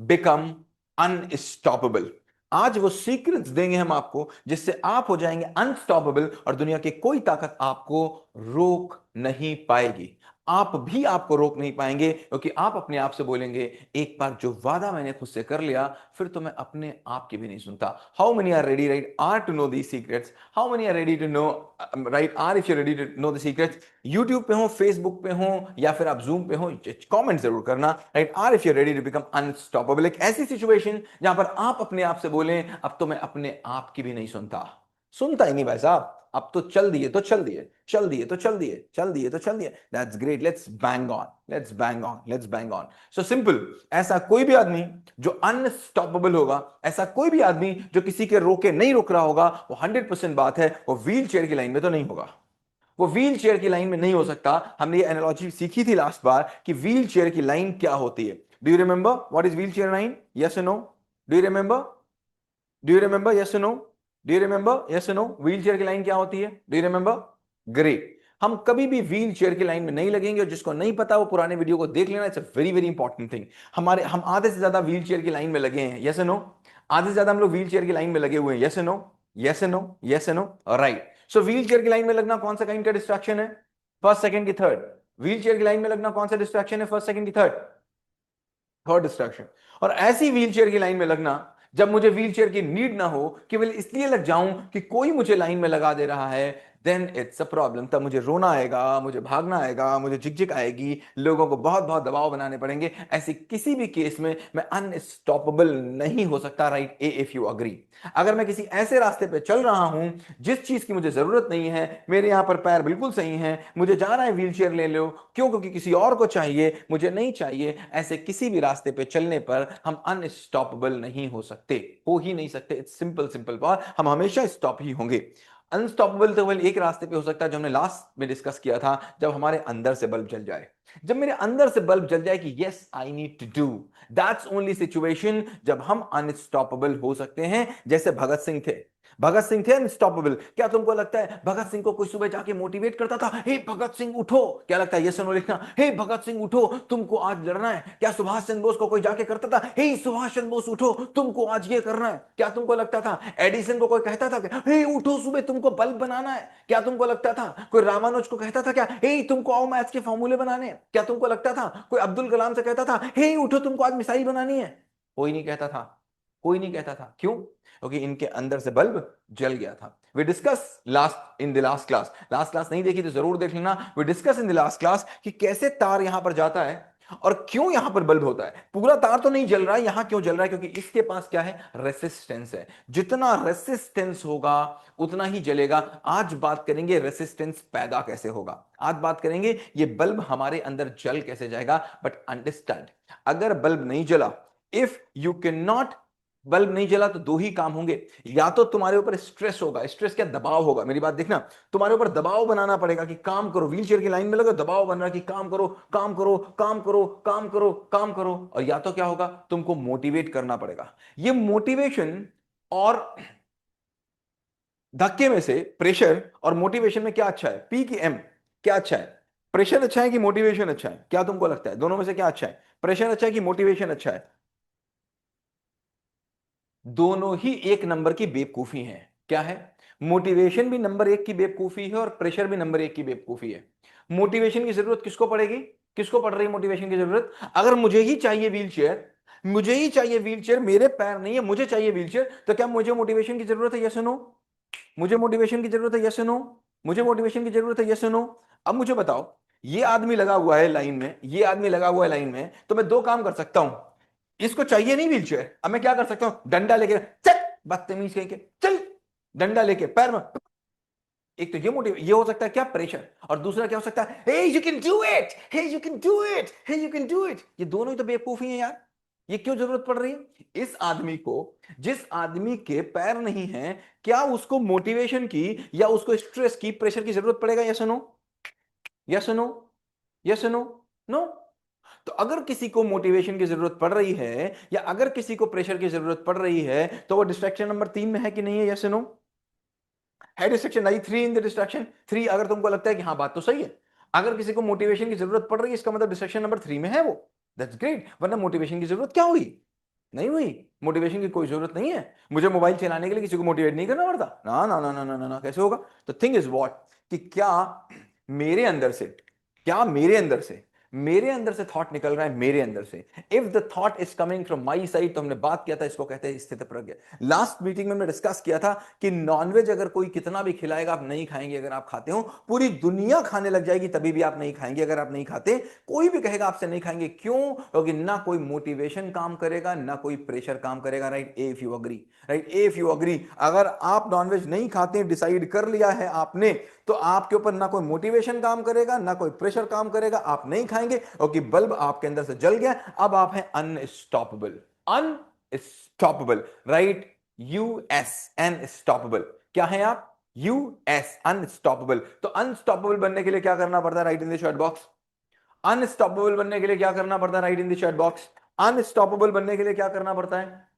Become unstoppable. आज वो secrets देंगे हम आपको जिससे आप हो जाएंगे अनस्टॉपेबल और दुनिया की कोई ताकत आपको रोक नहीं पाएगी। आप भी आपको रोक नहीं पाएंगे क्योंकि आप अपने आप से बोलेंगे, एक बार जो वादा मैंने खुद से कर लिया फिर तो मैं अपने आप की भी नहीं सुनता। How many are ready right are to know the secrets? How many are ready to know right are if you ready to know the secrets? YouTube पे हो, फेसबुक पे हो या फिर आप जूम पे हो, कमेंट जरूर करना right are if you ready to become unstoppable. एक ऐसी सिचुएशन जहां पर आप अपने आप से बोलें, अब तो मैं अपने आप की भी नहीं सुनता। सुनता ही नहीं भाई साहब, अब तो चल दिए तो चल दिए, चल दिए तो चल दिए, चल दिए तो चल दिए। That's great, let's bang on, let's bang on, let's bang on. So simple. ऐसा कोई भी आदमी जो अनस्टॉपेबल होगा, ऐसा कोई भी आदमी जो किसी के रोके नहीं रुक रहा होगा, वो 100% बात है वो व्हील चेयर की लाइन में तो नहीं होगा। वो व्हील चेयर की लाइन में नहीं हो सकता। हमने ये एनालॉजी सीखी थी लास्ट बार कि व्हील चेयर की लाइन क्या होती है। Do you remember what is wheelchair line? Yes और no? Do you remember? Do you remember? Yes और no? Do you remember? Yes और नो? व्हील चेयर की लाइन क्या होती है? Do you remember? ग्रेट। हम कभी भी व्हील चेयर की लाइन में नहीं लगेंगे और जिसको नहीं पता वो पुराने वीडियो को देख लेना। It's a very very important thing. हम आधे से ज्यादा व्हील चेयर की लाइन में लगे हैं, यस और नो? आधे से ज्यादा हम लोग व्हील चेयर की लाइन में लगे हुए हैं, यस और नो? यस और नो? यस और नो? राइट। सो व्हील चेयर की लाइन में लगना कौन सा काइंड का डिस्ट्रैक्शन है? फर्स्ट सेकंड की थर्ड। व्हील चेयर की लाइन में लगना कौन सा डिस्ट्रैक्शन है? फर्स्ट सेकंड की थर्ड? Third distraction. और ऐसी व्हील चेयर की लाइन में लगना जब मुझे व्हील चेयर की नीड ना हो, केवल इसलिए लग जाऊं कि कोई मुझे लाइन में लगा दे रहा है, देन इट्स अ प्रॉब्लम। तब मुझे रोना आएगा, मुझे भागना आएगा, मुझे झिकझिक आएगी, लोगों को बहुत बहुत दबाव बनाने पड़ेंगे। ऐसी किसी भी केस में मैं अनस्टॉपेबल नहीं हो सकता। Right a if you agree? अगर मैं किसी ऐसे रास्ते पे चल रहा हूं जिस चीज की मुझे जरूरत नहीं है, मेरे यहां पर पैर बिल्कुल सही हैं, मुझे जाना है व्हील चेयर ले लो, क्यों? क्योंकि किसी और को चाहिए, मुझे नहीं चाहिए। ऐसे किसी भी रास्ते पे चलने पर हम अनस्टॉपेबल नहीं हो सकते, हो ही नहीं सकते। इट्स सिंपल सिंपल बात, हम हमेशा स्टॉप ही होंगे। अनस्टॉपेबल तो केवल एक रास्ते पे हो सकता है जो हमने लास्ट में डिस्कस किया था, जब हमारे अंदर से बल्ब जल जाए। जब मेरे अंदर से बल्ब जल जाए कि yes I need to do, that's only situation जब हम अनस्टॉपेबल हो सकते हैं। जैसे भगत सिंह थे। भगत सिंह थे अनस्टॉपेबल। क्या तुमको लगता है भगत सिंह को कोई सुबह जाके मोटिवेट करता था, हे भगत सिंह उठो? क्या लगता है? यस और नो लिखना। हे भगत सिंह उठो, तुमको आज लड़ना है। क्या सुभाष चंद्र बोस को कोई जाके करता था, हे सुभाष चंद्र बोस उठो, तुमको आज ये करना है? क्या तुमको लगता था एडिसन को कोई कहता था क्या, हे उठो सुबह तुमको बल्ब बनाना है? क्या तुमको लगता था कोई रामानुज को कहता था क्या, हे तुमको आओ मैथ्स के फॉर्मूले बनाने हैं? क्या तुमको लगता था कोई अब्दुल कलाम से कहता था, हे उठो तुमको आज मिसाइल बनानी है? कोई नहीं कहता था। कोई नहीं कहता था। क्यों? क्योंकि इनके अंदर से बल्ब जल गया था। We discuss last in the last class, last class नहीं देखी तो जरूर देख लेना। We discuss in the last class कि कैसे तार यहां पर जाता है और क्यों यहां पर बल्ब होता है। पूरा तार तो नहीं जल रहा है, यहां क्यों जल रहा है? क्योंकि इसके पास क्या है? रेसिस्टेंस है। जितना रेसिस्टेंस होगा उतना ही जलेगा। आज बात करेंगे रेसिस्टेंस पैदा कैसे होगा, आज बात करेंगे ये बल्ब हमारे अंदर जल कैसे जाएगा। बट अंडरस्टैंड, अगर बल्ब नहीं जला, if you can not, bulb नहीं जला तो दो ही काम होंगे। या तो तुम्हारे ऊपर स्ट्रेस होगा, स्ट्रेस क्या, दबाव होगा। मेरी बात देखना, तुम्हारे ऊपर दबाव बनाना पड़ेगा कि काम करो। व्हील चेयर की लाइन में लगे, दबाव बन रहा है कि काम करो काम करो काम करो काम करो काम करो। और या तो क्या होगा, तुमको मोटिवेट करना पड़ेगा। ये मोटिवेशन और धक्के में से प्रेशर और मोटिवेशन में क्या अच्छा है? पी की एम? क्या अच्छा है? प्रेशर अच्छा है कि मोटिवेशन अच्छा है? क्या तुमको लगता है दोनों में से क्या अच्छा है? प्रेशर अच्छा है कि मोटिवेशन अच्छा है? दोनों ही एक नंबर की बेवकूफी है। क्या है? मोटिवेशन भी नंबर एक की बेवकूफी है और प्रेशर भी नंबर एक की बेवकूफी है। मोटिवेशन की जरूरत किसको पड़ेगी? किसको पड़ रही है मोटिवेशन की जरूरत? अगर मुझे ही चाहिए व्हील चेयर, मुझे ही चाहिए व्हील चेयर, मेरे पैर नहीं है, मुझे चाहिए व्हील चेयर, तो क्या मुझे मोटिवेशन की जरूरत है? Yes no? मुझे मोटिवेशन की जरूरत है? Yes no? मुझे मोटिवेशन की जरूरत है? Yes no? अब मुझे बताओ, ये आदमी लगा हुआ है लाइन में, ये आदमी लगा हुआ है लाइन में, तो मैं दो काम कर सकता हूं। इसको चाहिए नहीं व्हील चेयर, अब मैं क्या कर सकता हूं? डंडा लेके चल, बदतमीज कहीं के, चल डंडा लेके पैर में। एक तो ये मोटिव, ये हो सकता है क्या, प्रेशर। और दूसरा क्या हो सकता है, hey you can do it, hey you can do it, hey you can do it. ये दोनों ही तो बेवकूफी है यार। ये क्यों जरूरत पड़ रही है इस आदमी को? जिस आदमी के पैर नहीं है, क्या उसको मोटिवेशन की या उसको स्ट्रेस की, प्रेशर की जरूरत पड़ेगा? Yes no? Yes no? Yes no? No. तो अगर किसी को मोटिवेशन की जरूरत पड़ रही है या अगर किसी को प्रेशर की जरूरत पड़ रही है, तो वो डिस्ट्रैक्शन नंबर 3 में है कि नहीं है? Yes no? है डिस्ट्रैक्शन नहीं 3 इन द डिस्ट्रैक्शन 3? अगर तुमको लगता है कि हाँ बात तो सही है, अगर किसी को मोटिवेशन की जरूरत पड़ रही है, इसका मतलब डिस्ट्रैक्शन नंबर 3 में है वो। दैट्स ग्रेट, वरना मोटिवेशन की जरूरत क्या हुई? नहीं हुई। मोटिवेशन की कोई जरूरत नहीं है। मुझे मोबाइल चलाने के लिए किसी को मोटिवेट नहीं करना पड़ता। ना ना ना ना ना ना, ना। कैसे होगा? तो थिंग इज व्हाट, कि क्या मेरे अंदर से, क्या मेरे अंदर से थॉट निकल रहा है, मेरे अंदर से। If the thought is coming from my side, तो हमने बात किया था, इसको कहते हैं स्थित प्रज्ञ। लास्ट मीटिंग में मैं डिस्कस किया था कि नॉनवेज अगर कोई कितना भी खिलाएगा आप नहीं खाएंगे। अगर आप खाते हो, पूरी दुनिया खाने लग जाएगी तभी भी आप नहीं खाएंगे। अगर आप नहीं खाते, कोई भी कहेगा आपसे नहीं खाएंगे। क्यों? क्योंकि ना कोई मोटिवेशन काम करेगा, ना कोई प्रेशर काम करेगा। Right? If you agree, right? If you agree, अगर आप नॉनवेज नहीं खाते, डिसाइड कर लिया है आपने, तो आपके ऊपर ना कोई मोटिवेशन काम करेगा, ना कोई प्रेशर काम करेगा। आप नहीं खाएंगे क्योंकि बल्ब आपके अंदर से जल गया। अब आप हैं unstoppable, unstoppable. Right? US, unstoppable. क्या है आप? US, unstoppable. तो अनस्टॉपेबल बनने के लिए क्या करना पड़ता है? Right in the chat box. Unstoppable बनने के लिए क्या करना पड़ता है? Right in the chat box. Unstoppable बनने के लिए क्या करना पड़ता है?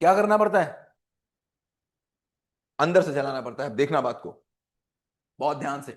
क्या करना पड़ता है? अंदर से जलाना पड़ता है। देखना बात को बहुत ध्यान से।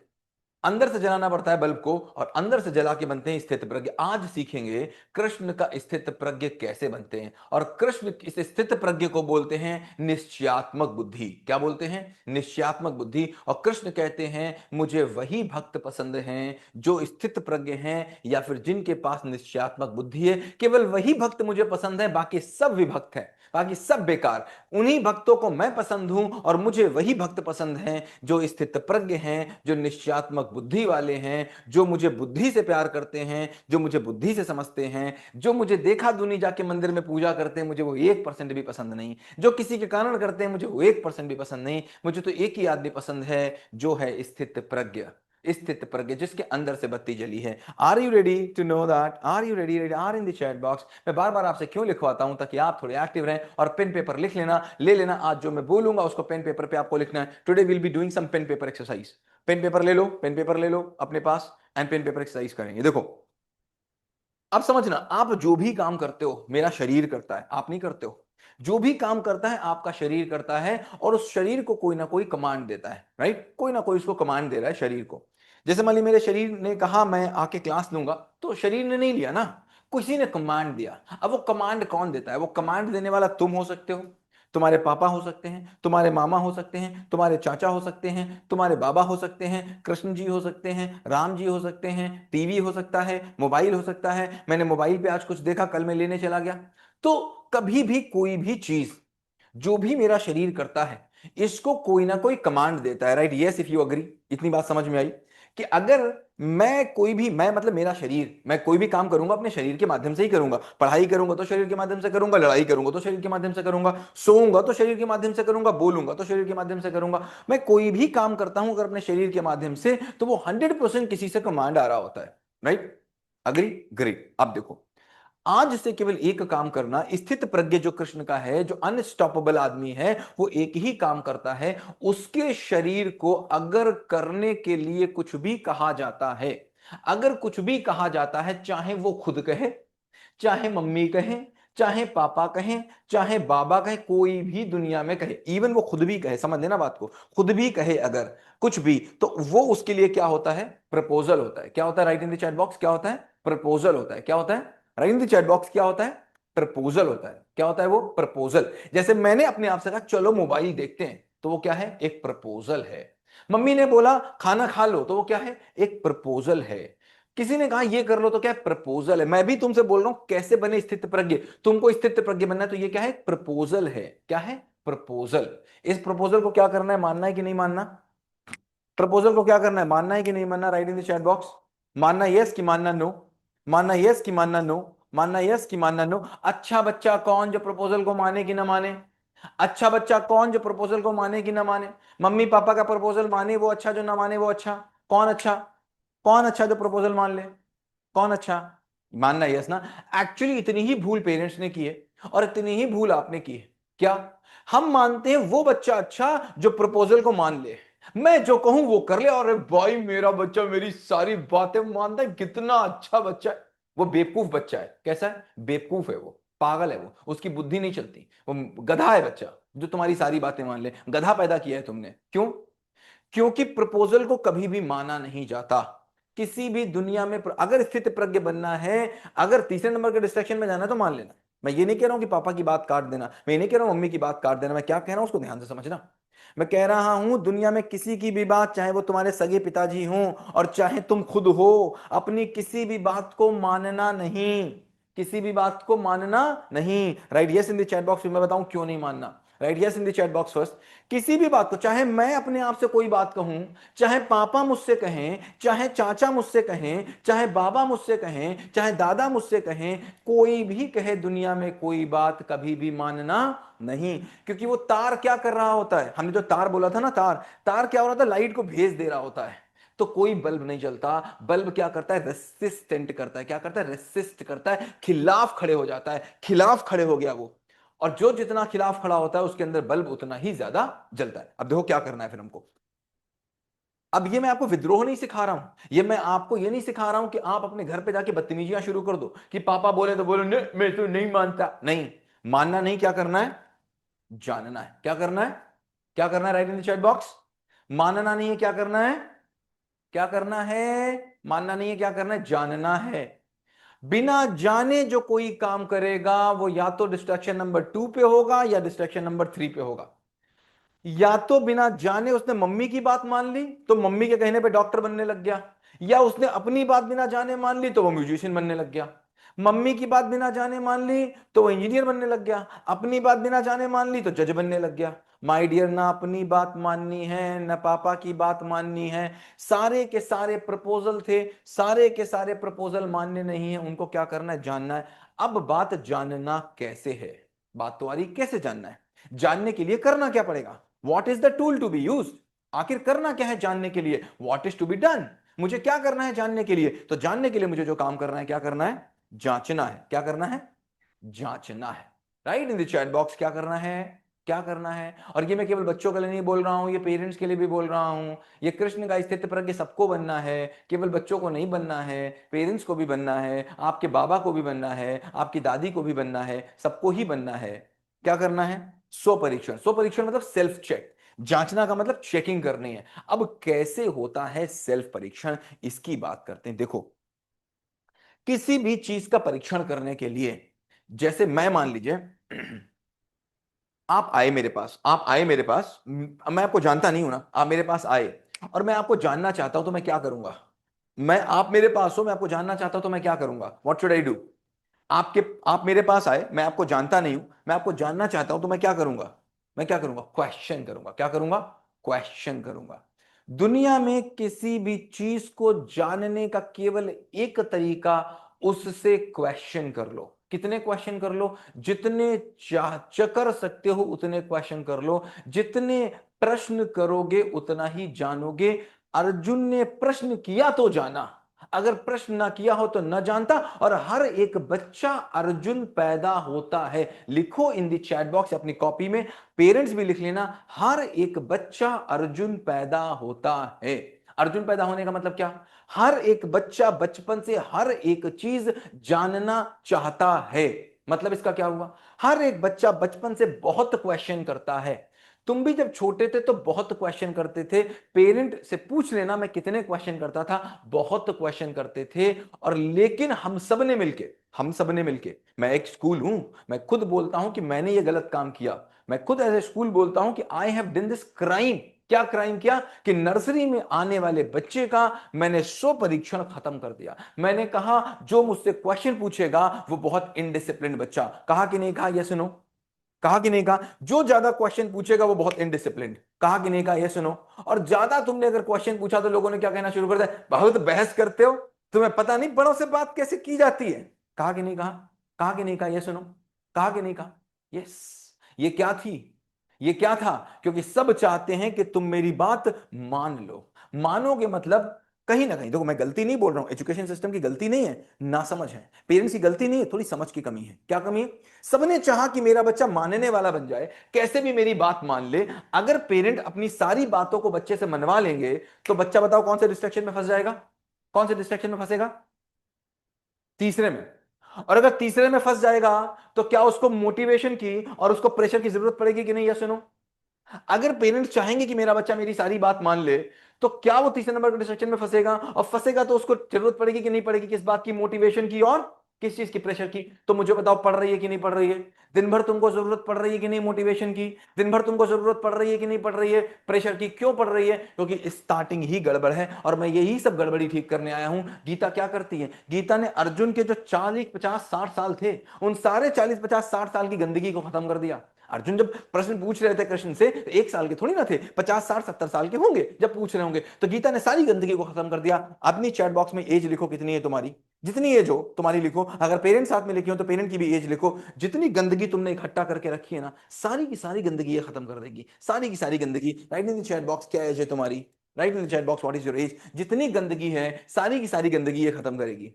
अंदर से जलाना पड़ता है बल्ब को, और अंदर से जला के बनते हैं स्थित प्रज्ञ। आज सीखेंगे कृष्ण का स्थित प्रज्ञ कैसे बनते हैं। और कृष्ण इस स्थित प्रज्ञ को बोलते हैं निश्चयात्मक बुद्धि। क्या बोलते हैं? निश्चयात्मक बुद्धि। और कृष्ण कहते हैं मुझे वही भक्त पसंद हैं जो स्थित प्रज्ञ हैं, या फिर जिनके पास निश्चयात्मक बुद्धि है। केवल वही भक्त मुझे पसंद है, बाकी सब विभक्त है, बाकी सब बेकार। उन्हीं भक्तों को मैं पसंद हूं, और मुझे वही भक्त पसंद हैं जो स्थित प्रज्ञ हैं, जो निश्चयात्मक बुद्धि वाले हैं, जो मुझे बुद्धि से प्यार करते हैं, जो मुझे बुद्धि से समझते हैं, जो मुझे देखा दुनी जाके मंदिर में पूजा करते हैं, मुझे वो 1% भी पसंद नहीं। जो किसी के कारण करते हैं, मुझे वो 1% भी पसंद नहीं। मुझे तो एक ही आदमी पसंद है, जो है स्थित प्रज्ञ। स्थित प्रज्ञ, जिसके अंदर से बत्ती जली है। Are you ready to know that? Are you ready? Ready are in the chat box. मैं बार बार आपसे क्यों लिखवाता हूं? ताकि आप थोड़े एक्टिव रहें, और पेन पेपर लिख लेना, ले लेना। आज जो मैं बोलूंगा उसको पेन पेपर पे आपको लिखना है। Today will be doing some pen paper exercise. Pen paper ले लो, पेन पेपर ले लो अपने पास, एंड पेन पेपर एक्सरसाइज करेंगे। देखो, अब समझना, आप जो भी काम करते हो मेरा शरीर करता है, आप नहीं करते हो। जो भी काम करता है आपका शरीर करता है, और उस शरीर को कोई ना कोई कमांड देता है। राइट? कोई ना कोई उसको कमांड दे रहा है शरीर को। जैसे मान ली मेरे शरीर ने कहा मैं आके क्लास लूंगा, तो शरीर ने नहीं लिया ना, किसी ने कमांड दिया। अब वो कमांड कौन देता है? वो कमांड देने वाला तुम हो सकते हो, तुम्हारे पापा हो सकते हैं, तुम्हारे मामा हो सकते हैं, तुम्हारे चाचा हो सकते हैं, तुम्हारे बाबा हो सकते हैं, कृष्ण जी हो सकते हैं, राम जी हो सकते हैं, टीवी हो सकता है, मोबाइल हो सकता है। मैंने मोबाइल पे आज कुछ देखा, कल मैं लेने चला गया। तो कभी भी कोई भी चीज, जो भी मेरा शरीर करता है, इसको कोई ना कोई कमांड देता है। Right? Yes, if you agree. इतनी बात समझ में आई कि अगर मैं कोई भी, मैं मतलब मेरा शरीर, मैं कोई भी काम करूंगा अपने शरीर के माध्यम से ही करूंगा। पढ़ाई करूंगा तो शरीर के माध्यम से करूंगा, लड़ाई करूंगा तो शरीर के माध्यम से करूंगा, सोऊंगा तो शरीर के माध्यम से करूंगा, बोलूंगा तो शरीर के माध्यम से करूंगा। मैं कोई भी काम करता हूं अगर अपने शरीर के माध्यम से, तो वो 100% किसी से कमांड आ रहा होता है। राइट? अग्री? ग्रेट। अब देखो, आज से केवल एक काम करना। स्थित प्रज्ञ जो कृष्ण का है, जो अनस्टॉपेबल आदमी है, वो एक ही काम करता है। उसके शरीर को अगर करने के लिए कुछ भी कहा जाता है, अगर कुछ भी कहा जाता है, चाहे वो खुद कहे, चाहे मम्मी कहें, चाहे पापा कहें, चाहे बाबा कहे, कोई भी दुनिया में कहे, इवन वो खुद भी कहे, समझ लेना बात को, खुद भी कहे अगर कुछ भी, तो वो उसके लिए क्या होता है? प्रपोजल होता है। क्या होता है? Right in the chat box. क्या होता है? प्रपोजल होता है। क्या होता है? Right in the chat box. क्या होता है? प्रपोजल होता है। क्या होता है वो? प्रपोजल। जैसे मैंने अपने आप से कहा चलो मोबाइल देखते हैं, तो वो क्या है? एक प्रपोजल है। मम्मी ने बोला खाना खा लो, तो वो क्या है? एक प्रपोजल है। किसी ने कहा ये कर लो, तो क्या है? प्रपोजल है। मैं भी तुमसे बोल रहा हूं कैसे बने स्थित प्रज्ञ। तुमको स्थित प्रज्ञ बनना है, तो ये क्या है? प्रपोजल है। क्या है? प्रपोजल। इस प्रपोजल को क्या करना है? मानना है कि नहीं मानना? प्रपोजल को क्या करना है? मानना है कि नहीं मानना? Right in the chat box. मानना यस कि मानना नो? मानना यस कि मानना नो? मानना यस कि मानना नो? अच्छा बच्चा कौन जो प्रपोजल को माने कि ना माने? अच्छा बच्चा कौन जो प्रपोजल को माने कि ना माने? मम्मी पापा का प्रपोजल माने वो अच्छा, जो ना माने वो अच्छा? कौन अच्छा? कौन अच्छा जो प्रपोजल मान ले? कौन अच्छा? मानना यस ना? एक्चुअली इतनी ही भूल पेरेंट्स ने की है, और इतनी ही भूल आपने की है। क्या? हम मानते हैं वो बच्चा अच्छा जो प्रपोजल को मान ले, मैं जो कहूं वो कर ले, और भाई मेरा बच्चा मेरी सारी बातें मानता है, कितना अच्छा बच्चा है। वो बेवकूफ बच्चा है। कैसा है? बेवकूफ है वो, पागल है वो, उसकी बुद्धि नहीं चलती, वो गधा है बच्चा, जो तुम्हारी सारी बातें मान ले। गधा पैदा किया है तुमने। क्यों? क्योंकि प्रपोजल को कभी भी माना नहीं जाता। किसी भी दुनिया में अगर स्थित प्रज्ञ बनना है, अगर तीसरे नंबर के डिस्ट्रैक्शन में जाना है तो मान लेना। मैं ये नहीं कह रहा हूं कि पापा की बात काट देना, मैं ये नहीं कह रहा हूं मम्मी की बात काट देना, मैं क्या कह रहा हूं उसको ध्यान से समझना। मैं कह रहा हूं दुनिया में किसी की भी बात, चाहे वो तुम्हारे सगे पिताजी हों और चाहे तुम खुद हो, अपनी किसी भी बात को मानना नहीं, किसी भी बात को मानना नहीं। Right yes in the chat box में, मैं बताऊं क्यों नहीं मानना। Right yes in the chat box first. किसी भी बात को, चाहे मैं अपने आप से कोई बात कहूं, चाहे पापा मुझसे कहें, चाहे चाचा मुझसे कहें, चाहे बाबा मुझसे कहें, चाहे दादा मुझसे कहें, कोई भी कहे दुनिया में कोई बात कभी भी मानना नहीं। क्योंकि वो तार क्या कर रहा होता है, हमने जो तार बोला था ना, तार तार क्या हो रहा था, लाइट को भेज दे रहा होता है। तो कोई बल्ब नहीं जलता, बल्ब क्या करता है, रेसिस्टेंट करता है। क्या करता है, रेसिस्ट करता है, खिलाफ खड़े हो जाता है। खिलाफ खड़े हो गया वो, और जो जितना खिलाफ खड़ा होता है उसके अंदर बल्ब उतना ही ज्यादा जलता है। अब देखो क्या करना है फिर हमको। अब ये मैं आपको विद्रोह नहीं सिखा रहा हूं, ये मैं आपको ये नहीं सिखा रहा हूं कि आप अपने घर पे जाके बदतमीजियां शुरू कर दो कि पापा बोले तो बोलो नहीं मैं तो नहीं मानता। नहीं, मानना नहीं, क्या करना है, जानना है। क्या करना है, क्या करना है, right in the chat box. मानना नहीं है, क्या करना है, क्या करना है, मानना नहीं है, क्या करना है, जानना है। बिना जाने जो कोई काम करेगा वो या तो डिस्ट्रैक्शन नंबर 2 पे होगा या डिस्ट्रैक्शन नंबर 3 पे होगा। या तो बिना जाने उसने मम्मी की बात मान ली तो मम्मी के कहने पे डॉक्टर बनने लग गया, या उसने अपनी बात बिना जाने मान ली तो वो म्यूजिशियन बनने लग गया। मम्मी की बात बिना जाने मान ली तो वो इंजीनियर बनने लग गया, अपनी बात बिना जाने मान ली तो जज बनने लग गया। माय डियर, ना अपनी बात माननी है ना पापा की बात माननी है। सारे के सारे प्रपोजल थे, सारे के सारे प्रपोजल मानने नहीं है, उनको क्या करना है, जानना है। अब बात जानना कैसे है, बात तो आ रही कैसे जानना है। जानने के लिए करना क्या पड़ेगा, what is the tool to be use. आखिर करना क्या है जानने के लिए, what is to be done. मुझे क्या करना है जानने के लिए, तो जानने के लिए मुझे जो काम करना है, क्या करना है, जांचना है। क्या करना है, जांचना है। Right in the chat box, क्या करना है, क्या करना है। और ये मैं केवल बच्चों के लिए नहीं बोल रहा हूं, ये पेरेंट्स के लिए भी बोल रहा हूं। ये कृष्ण का स्थित प्रज्ञ सबको बनना है, केवल बच्चों को नहीं बनना है, पेरेंट्स को भी बनना है, आपके बाबा को भी बनना है, आपकी दादी को भी बनना है, सबको ही बनना है। क्या करना है, स्व परीक्षण। स्व परीक्षण मतलब सेल्फ चेक, जांचना का मतलब चेकिंग करनी है। अब कैसे होता है सेल्फ परीक्षण, इसकी बात करते हैं। देखो, किसी भी चीज का परीक्षण करने के लिए, जैसे मैं मान लीजिए आप आए मेरे पास, आप आए मेरे पास, मैं आपको जानता नहीं हूं ना, आप मेरे पास आए और मैं आपको जानना चाहता हूं तो मैं क्या करूंगा। मैं, आप मेरे पास हो, मैं आपको जानना चाहता हूं तो मैं क्या करूंगा, व्हाट शुड आई डू। आपके, आप मेरे पास आए, मैं आपको जानता नहीं हूं, मैं आपको जानना चाहता हूं तो मैं क्या करूंगा, मैं क्या करूंगा, क्वेश्चन करूंगा। क्या करूंगा, क्वेश्चन करूंगा। दुनिया में किसी भी चीज को जानने का केवल एक तरीका, उससे क्वेश्चन कर लो। कितने क्वेश्चन कर लो, जितने चाह कर सकते हो उतने क्वेश्चन कर लो। जितने प्रश्न करोगे उतना ही जानोगे। अर्जुन ने प्रश्न किया तो जाना, अगर प्रश्न ना किया हो तो न जानता। और हर एक बच्चा अर्जुन पैदा होता है। लिखो इन दी चैट बॉक्स अपनी कॉपी में, पेरेंट्स भी लिख लेना, हर एक बच्चा अर्जुन पैदा होता है। अर्जुन पैदा होने का मतलब क्या, हर एक बच्चा बचपन से हर एक चीज जानना चाहता है। मतलब इसका क्या हुआ, हर एक बच्चा बचपन से बहुत क्वेश्चन करता है। तुम भी जब छोटे थे तो बहुत क्वेश्चन करते थे, पेरेंट से पूछ लेना मैं कितने क्वेश्चन करता था, बहुत क्वेश्चन करते थे। और लेकिन हम सब ने मिलके, हम सब ने मिलके, मैं एक स्कूल हूं, मैं खुद बोलता हूं कि मैंने ये गलत काम किया। मैं खुद एज ए स्कूल बोलता हूं कि I have done this crime. क्या क्राइम किया, कि नर्सरी में आने वाले बच्चे का मैंने स्व परीक्षण खत्म कर दिया। मैंने कहा जो मुझसे क्वेश्चन पूछेगा वो बहुत इनडिसिप्लिन बच्चा, कहा कि नहीं कहा, ये सुनो, कहा कि नहीं कहा, जो ज्यादा क्वेश्चन पूछेगा वो बहुत इनडिसिप्लिन, कहा कि नहीं कहा, ये सुनो। और ज्यादा तुमने अगर क्वेश्चन पूछा तो लोगों ने क्या कहना शुरू कर दिया, बहुत बहस करते हो, तुम्हें पता नहीं बड़ों से बात कैसे की जाती है। कहा कि नहीं कहा, कहा कि नहीं कहा, ये सुनो, कहा कि नहीं कहा। यस, ये क्या थी, ये क्या था, क्योंकि सब चाहते हैं कि तुम मेरी बात मान लो। मानोगे मतलब, कहीं ना कहीं देखो, मैं गलती नहीं बोल रहा हूं, एजुकेशन सिस्टम की गलती नहीं है, ना समझ है, पेरेंट्स की गलती नहीं है, थोड़ी समझ की कमी है। क्या कमी है, सबने चाहा कि मेरा बच्चा मानने वाला बन जाए, कैसे भी मेरी बात मान ले। अगर पेरेंट अपनी सारी बातों को बच्चे से मनवा लेंगे तो बच्चा बताओ कौन से डिस्ट्रैक्शन में फंस जाएगा, कौन से डिस्ट्रैक्शन में फंसेगा, तीसरे में। और अगर तीसरे में फंस जाएगा तो क्या उसको मोटिवेशन की और उसको प्रेशर की जरूरत पड़ेगी कि नहीं, या सुनो। अगर पेरेंट्स चाहेंगे कि मेरा बच्चा मेरी सारी बात मान ले तो क्या वो तीसरे नंबर के डिस्ट्रक्शन में फंसेगा? और फंसेगा तो उसको जरूरत पड़ेगी कि नहीं पड़ेगी किस बात की? मोटिवेशन की और किस चीज की? प्रेशर की। तो मुझे बताओ पड़ रही है कि नहीं पड़ रही है? दिन भर तुमको जरूरत पड़ रही है कि नहीं मोटिवेशन की? दिन भर तुमको जरूरत पड़ रही है कि नहीं पड़ रही है प्रेशर की? क्यों पड़ रही है? क्योंकि स्टार्टिंग ही गड़बड़ है और मैं यही सब गड़बड़ी ठीक करने आया हूं। गीता क्या करती है? गीता ने अर्जुन के जो 40 50 60 साल थे, उन सारे 40 50 60 साल की गंदगी को खत्म कर दिया। अर्जुन जब प्रश्न पूछ रहे थे कृष्ण से, तो 1 साल के थोड़ी ना थे, 50 60 70 साल के होंगे जब पूछ रहे होंगे। तो गीता ने सारी गंदगी को खत्म कर दिया। अपनी चैट बॉक्स में एज लिखो कितनी है तुम्हारी, जितनी एज हो तुम्हारी लिखो। अगर पेरेंट्स साथ में लिखे हो तो पेरेंट की भी एज लिखो। जितनी गंदगी तुमने इकट्ठा करके रखी है ना, सारी की सारी गंदगी ये खत्म कर देगी, सारी की सारी गंदगी। Right in the chat box क्या एज है तुम्हारी, right in the chat box what is your age. जितनी गंदगी है सारी की सारी गंदगी ये खत्म करेगी।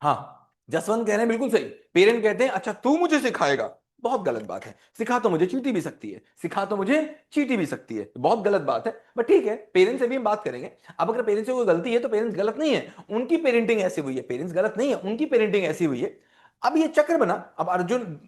हाँ, जसवंत कह रहे हैं बिल्कुल सही। पेरेंट कहते हैं अच्छा तू मुझे सिखाएगा, बहुत गलत बात है। सिखा तो मुझे चीटी भी सकती है, सिखा तो मुझे चीटी भी सकती है, बहुत गलत बात है। बट ठीक है, पेरेंट्स से भी हम बात करेंगे। अब अगर पेरेंट्स से कोई गलती है तो पेरेंट्स गलत नहीं है, उनकी पेरेंटिंग ऐसी हुई है। पेरेंट्स गलत नहीं है, उनकी पेरेंटिंग ऐसी हुई है। अब ये चक्र बना। अब अर्जुन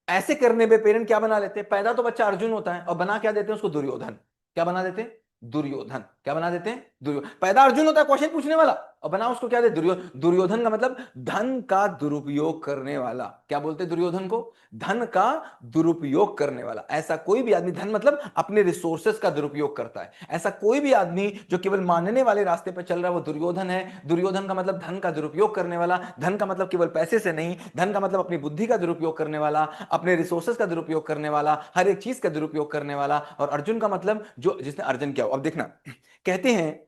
ऐसे करने पे पेरेंट क्या बना लेते हैं? पैदा तो बच्चा अर्जुन होता है और बना क्या देते हैं उसको? दुर्योधन। क्या बना देते हैं? दुर्योधन। क्या बना देते हैं? दुर्योधन। पैदा अर्जुन होता है क्वेश्चन पूछने वाला, और बना उसको क्या दे? दुर्योधन। दुर्योधन का मतलब धन का दुरुपयोग करने वाला। क्या बोलते हैं दुर्योधन को? धन का दुरुपयोग करने वाला। ऐसा कोई भी आदमी, धन मतलब अपने रिसोर्सेस का दुरुपयोग करता है, ऐसा कोई भी आदमी जो केवल मानने वाले रास्ते पर चल रहा है वो दुर्योधन है। दुर्योधन का मतलब धन का दुरुपयोग करने वाला। धन का मतलब केवल पैसे से नहीं, धन का मतलब अपनी बुद्धि का दुरुपयोग करने वाला, अपने रिसोर्सेस का दुरुपयोग करने वाला, हर एक चीज का दुरुपयोग करने वाला। और अर्जुन का मतलब जो जिसने अर्जन किया हो। अब देखना, कहते हैं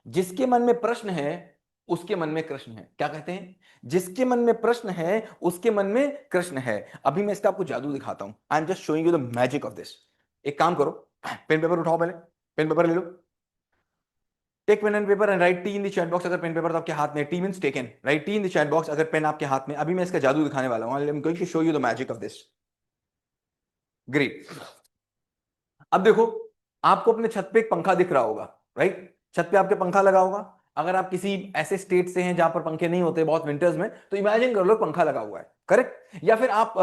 जिसके मन में प्रश्न है उसके मन में कृष्ण है। क्या कहते हैं? जिसके मन में प्रश्न है उसके मन में कृष्ण है। अभी मैं इसका आपको जादू दिखाता हूं। I am just showing you the magic of this. एक काम करो, पेन पेपर उठाओ, पहले पेन पेपर ले लो। Take pen and paper and write T in the chat box. अगर पेन पेपर तो आपके हाथ में, T means taken, write T in the chat box अगर पेन आपके हाथ में। अभी मैं इसका जादू दिखाने वाला हूं। I am going to show you the magic of this. Great. अब देखो, आपको अपने छत पे एक पंखा दिख रहा होगा, राइट? छत पे आपके पंखा लगा होगा। अगर आप किसी ऐसे स्टेट से हैं जहां पर पंखे नहीं होते बहुत विंटर्स में, तो इमेजिन कर लो पंखा लगा हुआ है, करेक्ट? या फिर आप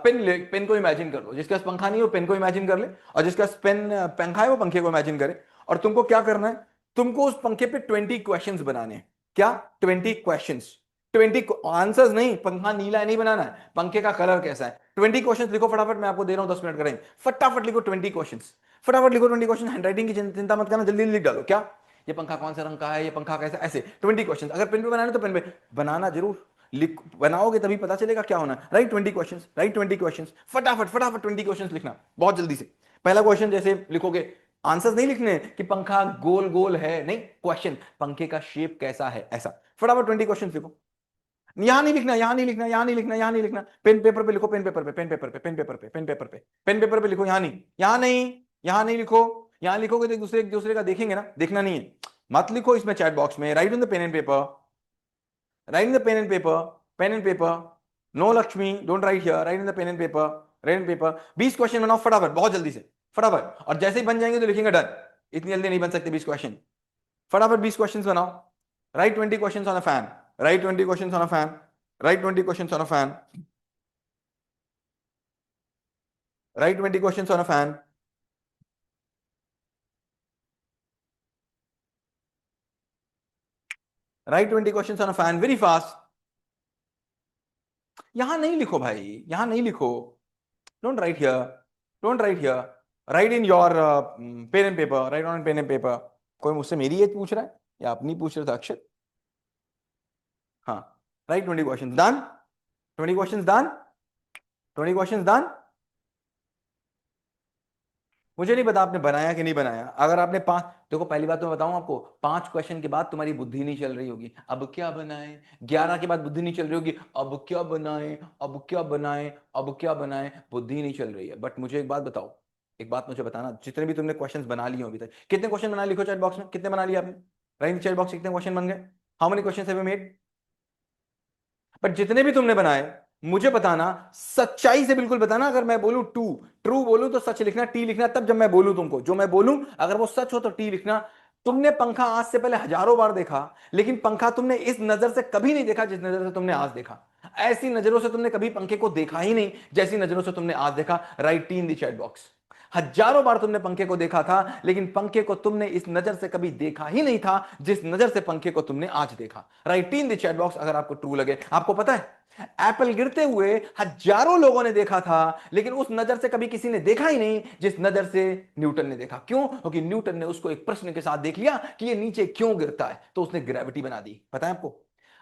पेन को इमेजिन कर लो। जिसके पास पंखा नहीं हो पेन को इमेजिन कर ले, और जिसके पास पंखा है वो पंखे को इमेजिन करे। और तुमको क्या करना है? तुमको उस पंखे पे 20 क्वेश्चंस बनाने हैं। क्या? 20 क्वेश्चंस। 20 आंसर्स नहीं, पंखा नीला है नहीं बनाना है, पंखे का कलर कैसा है। 20 क्वेश्चंस लिखो फटाफट, मैं आपको दे रहा हूं 10 मिनट करेंगे। फटाफट लिखो 20 क्वेश्चंस। फटाफट लिखो 20 क्वेश्चन। हैंडराइटिंग की चिंता मत करना, जल्दी लिख डालो। क्या? ये पंखा कौन सा रंग का है, ये पंखा कैसा, ऐसे 20 क्वेश्चन। अगर पेन पे बनाना है तो पेन पे बनाना जरूर, लिख बनाओगे तभी पता चलेगा क्या होना है। Right 20 question, right 20 question. फटाफट फटाफट 20 क्वेश्चन लिखना बहुत जल्दी से। पहला क्वेश्चन जैसे लिखोगे, आंसर्स नहीं लिखने कि पंखा गोल गोल है, नहीं, क्वेश्चन पंखे का शेप कैसा है, ऐसा। फटाफट 20 क्वेश्चन लिखो। यहां नहीं लिखना, यहां नहीं लिखना, यहां नहीं लिखना, यहां नहीं लिखना। पेन पेपर पे लिखो, पेन पेपर पे, पेन पेपर पे, पेन पेपर पे, पेन पेपर पे, पेन पेपर पे लिखो। यहां नहीं, यहां नहीं, यहां नहीं लिखो। यहां लिखोगे तो एक दूसरे का देखेंगे ना, देखना नहीं है। मत लिखो इसमें चैट बॉक्स में। Write in the pen and paper, write in the pen and paper, pen and paper. No Lakshmi, don't write here, write in the pen and paper, write in paper. 20 question बनाओ फटाफट, बहुत जल्दी से, फटाफट। और जैसे ही बन जाएंगे तो लिखेंगे डन। इतनी जल्दी नहीं बन सकते 20 क्वेश्चन। फटाफट 20 क्वेश्चन बनाओ। Write 20 question on a fan, write 20 question on a fan, write 20 question on a fan, write 20 question on a fan. Write 20 question on a fan very fast. यहां नहीं लिखो भाई, यहां नहीं लिखो। Don't write here, don't write here. Write in your pen and paper, write on pen and paper. कोई मुझसे मेरी एज पूछ रहा है या अपनी पूछ रहा था अक्षर? हाँ, right 20 question done, 20 question done, 20 question done. मुझे नहीं पता आपने बनाया कि नहीं बनाया। अगर आपने पांच, देखो पहली बात तो मैं बताऊं आपको, 5 क्वेश्चन के बाद तुम्हारी बुद्धि नहीं चल रही होगी, अब क्या बनाए। 11 के बाद बुद्धि नहीं चल रही होगी, अब क्या बनाए, अब क्या बनाए, अब क्या बनाए, बुद्धि नहीं चल रही है। बट मुझे एक बात बताओ, एक बात मुझे बताना, जितने भी तुमने क्वेश्चन बना लिए हो अभी तक, कितने क्वेश्चन बना लिखो चैट बॉक्स में, कितने बना लिए आपने? राइट चैट बॉक्स, कितने क्वेश्चन बन गए? How many question have you made? But जितने भी तुमने बनाए, मुझे बताना, सच्चाई से बिल्कुल बताना। अगर मैं बोलूं टू, ट्रू बोलूं तो सच लिखना, टी लिखना तब जब मैं बोलूं तुमको, जो मैं बोलूं अगर वो सच हो तो टी लिखना। तुमने पंखा आज से पहले हजारों बार देखा, लेकिन पंखा तुमने इस नजर से कभी नहीं देखा जिस नजर से तुमने आज देखा। ऐसी नजरों से तुमने कभी पंखे को देखा ही नहीं जैसी नजरों से तुमने आज देखा। Right T in the chat box. हजारों बार तुमने पंखे को देखा था, लेकिन पंखे को तुमने इस नजर से कभी देखा ही नहीं था जिस नजर से पंखे को तुमने आज देखा। Right T in the chat box अगर आपको ट्रू लगे। आपको पता है एप्पल गिरते हुए हजारों लोगों ने देखा था, लेकिन उस नजर से कभी किसी ने देखा ही नहीं जिस नजर से न्यूटन ने देखा। क्यों? क्योंकि न्यूटन ने उसको एक प्रश्न के साथ देख लिया कि ये नीचे क्यों गिरता है, तो उसने ग्रेविटी बना दी। पता है आपको?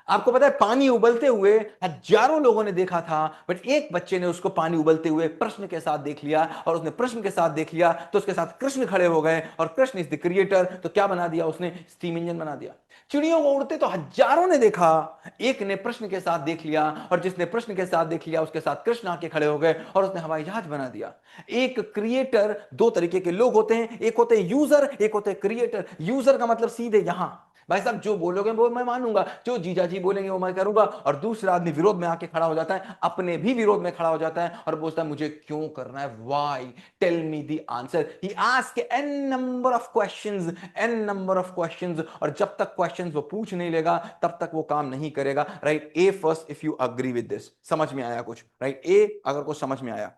आपको पता है पानी उबलते हुए हजारों लोगों ने देखा था, बट एक बच्चे ने उसको पानी उबलते हुए प्रश्न के साथ देख लिया, और उसने प्रश्न के साथ देख लिया तो उसके साथ कृष्ण खड़े हो गए, और कृष्ण इज द क्रिएटर। तो क्या बना दिया उसने? स्टीम इंजन बना दिया। चिड़ियों को उड़ते तो हजारों ने देखा, एक ने प्रश्न के साथ देख लिया, और जिसने प्रश्न के साथ देख लिया उसके साथ कृष्ण आके खड़े हो गए और उसने हवाई जहाज बना दिया। एक क्रिएटर, दो तरीके के लोग होते हैं, एक होते हैं यूजर, एक होते हैं क्रिएटर। यूजर का मतलब सीधे यहां, भाई साहब जो बोलोगे वो मैं मानूंगा, जो जीजा जी बोलेंगे वो मैं करूंगा। और दूसरा आदमी विरोध में आके खड़ा हो जाता है, अपने भी विरोध में खड़ा हो जाता है और बोलता है मुझे क्यों करना है, why, tell me the answer. He ask an number of questions, an number of questions, और जब तक क्वेश्चंस वो पूछ नहीं लेगा तब तक वो काम नहीं करेगा। Right A first if you agree with this. समझ में आया कुछ? राइट ए अगर कुछ समझ में आया।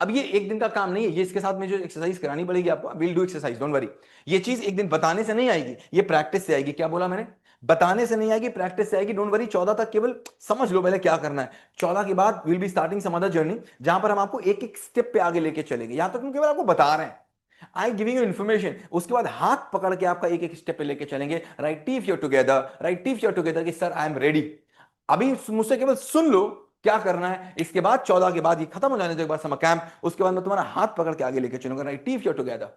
अब ये एक दिन का काम नहीं है, ये इसके साथ में जो एक्सरसाइज करानी पड़ेगी आपको, will do exercise, don't worry. ये चीज एक दिन बताने से नहीं आएगी, ये प्रैक्टिस से आएगी। क्या बोला मैंने? बताने से नहीं आएगी, प्रैक्टिस से आएगी। डोंट वरी, 14 तक केवल समझ लो पहले क्या करना है। 14 के बाद will be starting some other journey, जहां पर हम आपको एक एक स्टेप पे आगे लेके चलेंगे। यहां तक हम केवल आपको बता रहे हैं, आई गिविंग यू इन्फॉर्मेशन। उसके बाद हाथ पकड़ के आपका एक एक स्टेप पे लेके चलेंगे। Write T if your together, write T if your together कि सर आई एम रेडी। अभी मुझसे केवल सुन लो क्या करना है। इसके बाद 14 के बाद ये खत्म हो जाने के बाद समर कैंप, उसके बाद मैं तुम्हारा हाथ पकड़ के आगे लेके चलूंगा। Write T if your together.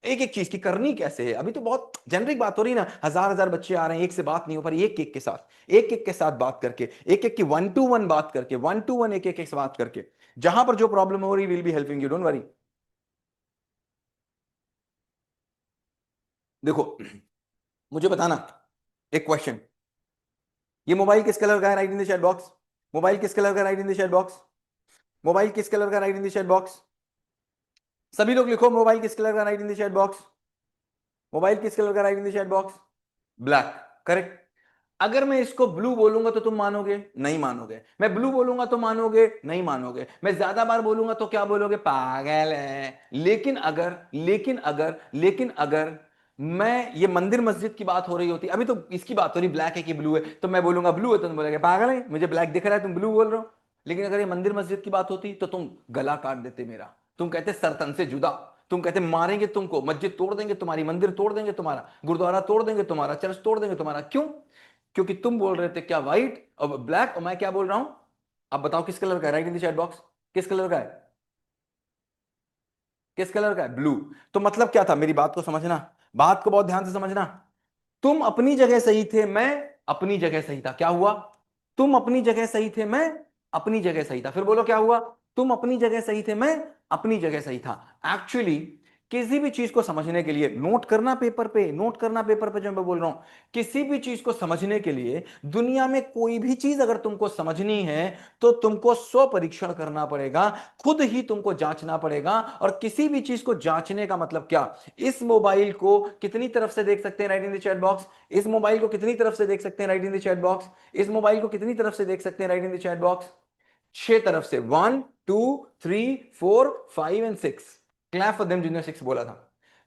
एक एक चीज की करनी कैसे है, अभी तो बहुत जेनरिक बात हो रही है ना, हजार हजार बच्चे आ रहे हैं, एक से बात नहीं हो पा रही। एक एक के साथ, एक एक के साथ बात करके, एक एक की वन टू वन बात करके, वन टू वन एक एक से बात करके, जहां पर जो प्रॉब्लम हो रही will be helping you, don't worry. देखो मुझे बताना एक क्वेश्चन, ये मोबाइल किस कलर का है? Right in the chat box. Mobile किस कलर का? Right in the chat box. Mobile किस कलर का? Right in the chat box. सभी लोग लिखो मोबाइल किस कलर का? Right in the chat box. Mobile किस कलर का? Right in the chat box. Black. Correct. अगर मैं इसको ब्लू बोलूंगा तो तुम मानोगे? नहीं मानोगे। मैं ब्लू बोलूंगा तो मानोगे? नहीं मानोगे। मैं ज्यादा बार बोलूंगा तो क्या बोलोगे? पागल है। लेकिन अगर मैं, ये मंदिर मस्जिद की बात हो रही होती, अभी तो इसकी बात हो रही ब्लैक है कि ब्लू है, तो मैं बोलूंगा ब्लू है, तो तुम बोलोगे पागल है, मुझे ब्लैक दिख रहा है, तुम ब्लू बोल रहे हो। लेकिन अगर ये मंदिर मस्जिद की बात होती तो तुम गला काट देते मेरा, तुम कहते सर तन से जुदा, तुम कहते मारेंगे तुमको, मस्जिद तोड़ देंगे तुम्हारी, मंदिर तोड़ देंगे तुम्हारा, गुरुद्वारा तोड़ देंगे तुम्हारा, चर्च तोड़ देंगे तुम्हारा। क्यों? क्योंकि तुम बोल रहे थे क्या व्हाइट और ब्लैक, और मैं क्या बोल रहा हूं? अब बताओ किस कलर का है? Right in the chat box. किस कलर का है? किस कलर का है? ब्लू। तो मतलब क्या था? मेरी बात को समझना, बात को बहुत ध्यान से समझना। तुम अपनी जगह सही थे, मैं अपनी जगह सही था। क्या हुआ? तुम अपनी जगह सही थे, मैं अपनी जगह सही था। फिर बोलो क्या हुआ? तुम अपनी जगह सही थे, मैं अपनी जगह सही था। एक्चुअली किसी भी चीज को समझने के लिए नोट करना पेपर पे, नोट करना पेपर पे जो मैं बोल रहा हूं, किसी भी चीज को समझने के लिए, दुनिया में कोई भी चीज अगर तुमको समझनी है तो तुमको स्व परीक्षण करना पड़ेगा, खुद ही तुमको जांचना पड़ेगा। और किसी भी चीज को जांचने का मतलब क्या? इस मोबाइल को कितनी तरफ से देख सकते हैं? Right in the chat box. इस मोबाइल को कितनी तरफ से देख सकते हैं? Right in the chat box. इस मोबाइल को कितनी तरफ से देख सकते हैं? Right in the chat box. 6 तरफ से, 1 2 3 4 5 एंड 6। क्लैप फॉर देम जिन्होंने 6 बोला था।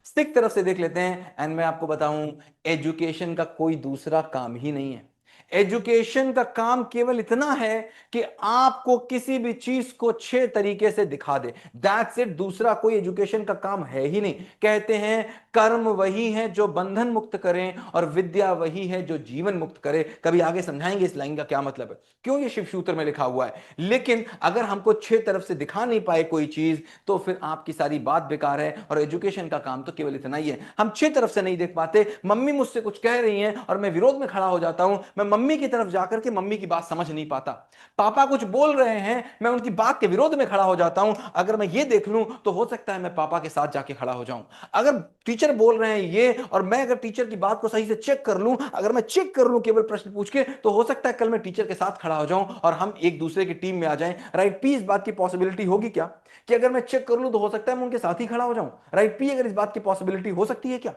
6 तरफ से देख लेते हैं। एंड मैं आपको बताऊं, एजुकेशन का कोई दूसरा काम ही नहीं है। एजुकेशन का काम केवल इतना है कि आपको किसी भी चीज को 6 तरीके से दिखा दे, दैट्स इट। दूसरा कोई एजुकेशन का काम है ही नहीं। कहते हैं कर्म वही है जो बंधन मुक्त करें और विद्या वही है जो जीवन मुक्त करे। कभी आगे समझाएंगे इस लाइन का क्या मतलब है, क्यों ये शिव सूत्र में लिखा हुआ है। लेकिन अगर हमको 6 तरफ से दिखा नहीं पाए कोई चीज, तो फिर आपकी सारी बात बेकार है। और एजुकेशन का काम तो केवल इतना ही है, हम 6 तरफ से नहीं देख पाते। मम्मी मुझसे कुछ कह रही हैं और मैं विरोध में खड़ा हो जाता हूं, मैं मम्मी की तरफ जाकर के मम्मी की बात समझ नहीं पाता। पापा कुछ बोल रहे हैं, मैं उनकी बात के विरोध में खड़ा हो जाता हूं। अगर मैं ये देख लूं तो हो सकता है मैं पापा के साथ जाके खड़ा हो जाऊं। अगर टीचर बोल रहे हैं ये, और मैं अगर टीचर की बात को सही से चेक कर लूं, अगर मैं चेक कर लूं केवल प्रश्न पूछ के, तो हो सकता है कल मैं टीचर के साथ खड़ा हो जाऊं और हम एक दूसरे की टीम में आ जाएं। राइट पी, इस बात की पॉसिबिलिटी होगी क्या कि अगर मैं चेक कर लूं तो हो सकता है मैं उनके साथ ही खड़ा हो जाऊं? राइट पी, अगर इस बात की पॉसिबिलिटी हो सकती है क्या?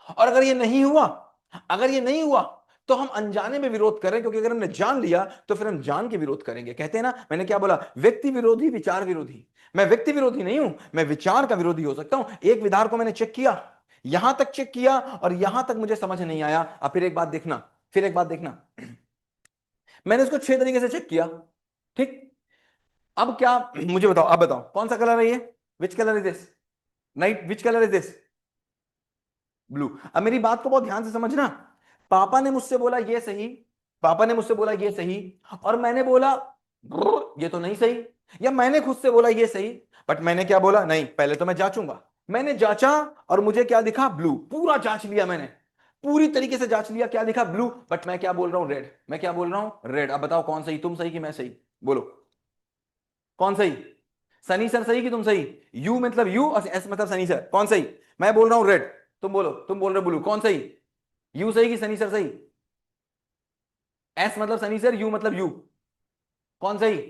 और अगर ये नहीं हुआ, अगर ये नहीं हुआ तो हम अनजाने में विरोध करें, क्योंकि अगर हमने जान लिया तो फिर हम जान के विरोध करेंगे। कहते हैं ना, मैंने क्या बोला, व्यक्ति विरोधी विचार विरोधी। मैं व्यक्ति विरोधी नहीं हूं, मैं विचार का विरोधी हो सकता हूं। एक विचार को मैंने चेक किया, यहां तक चेक किया और यहां तक मुझे समझ नहीं आया। अब फिर एक बात देखना, फिर एक बात देखना, मैंने इसको 6 तरीके से चेक किया, ठीक। अब क्या, मुझे बताओ, अब बताओ कौन सा कलर है ये, which colour is this, night which colour is this, blue. अब मेरी बात को बहुत ध्यान से समझना। पापा ने मुझसे बोला ये सही, पापा ने मुझसे बोला ये सही, और मैंने बोला ये तो नहीं सही, या मैंने खुद से बोला ये सही, बट मैंने क्या बोला, नहीं पहले तो मैं जांचूंगा। मैंने जांचा और मुझे क्या दिखा, ब्लू। पूरा जांच लिया मैंने, पूरी तरीके से जांच लिया, क्या दिखा, ब्लू। बट मैं क्या बोल रहा हूं, रेड। मैं क्या बोल रहा हूं, रेड। अब बताओ कौन सही, तुम सही कि मैं सही, बोलो कौन सही। सनी सर सही कि तुम सही, यू मतलब यू और एस मतलब सनी सर, कौन सही। मैं बोल रहा हूं रेड, तुम बोलो, तुम बोल रहे हो ब्लू, कौन सही, यू सही कि सनी सर सही, एस मतलब सनी सर, यू मतलब यू, कौन सही,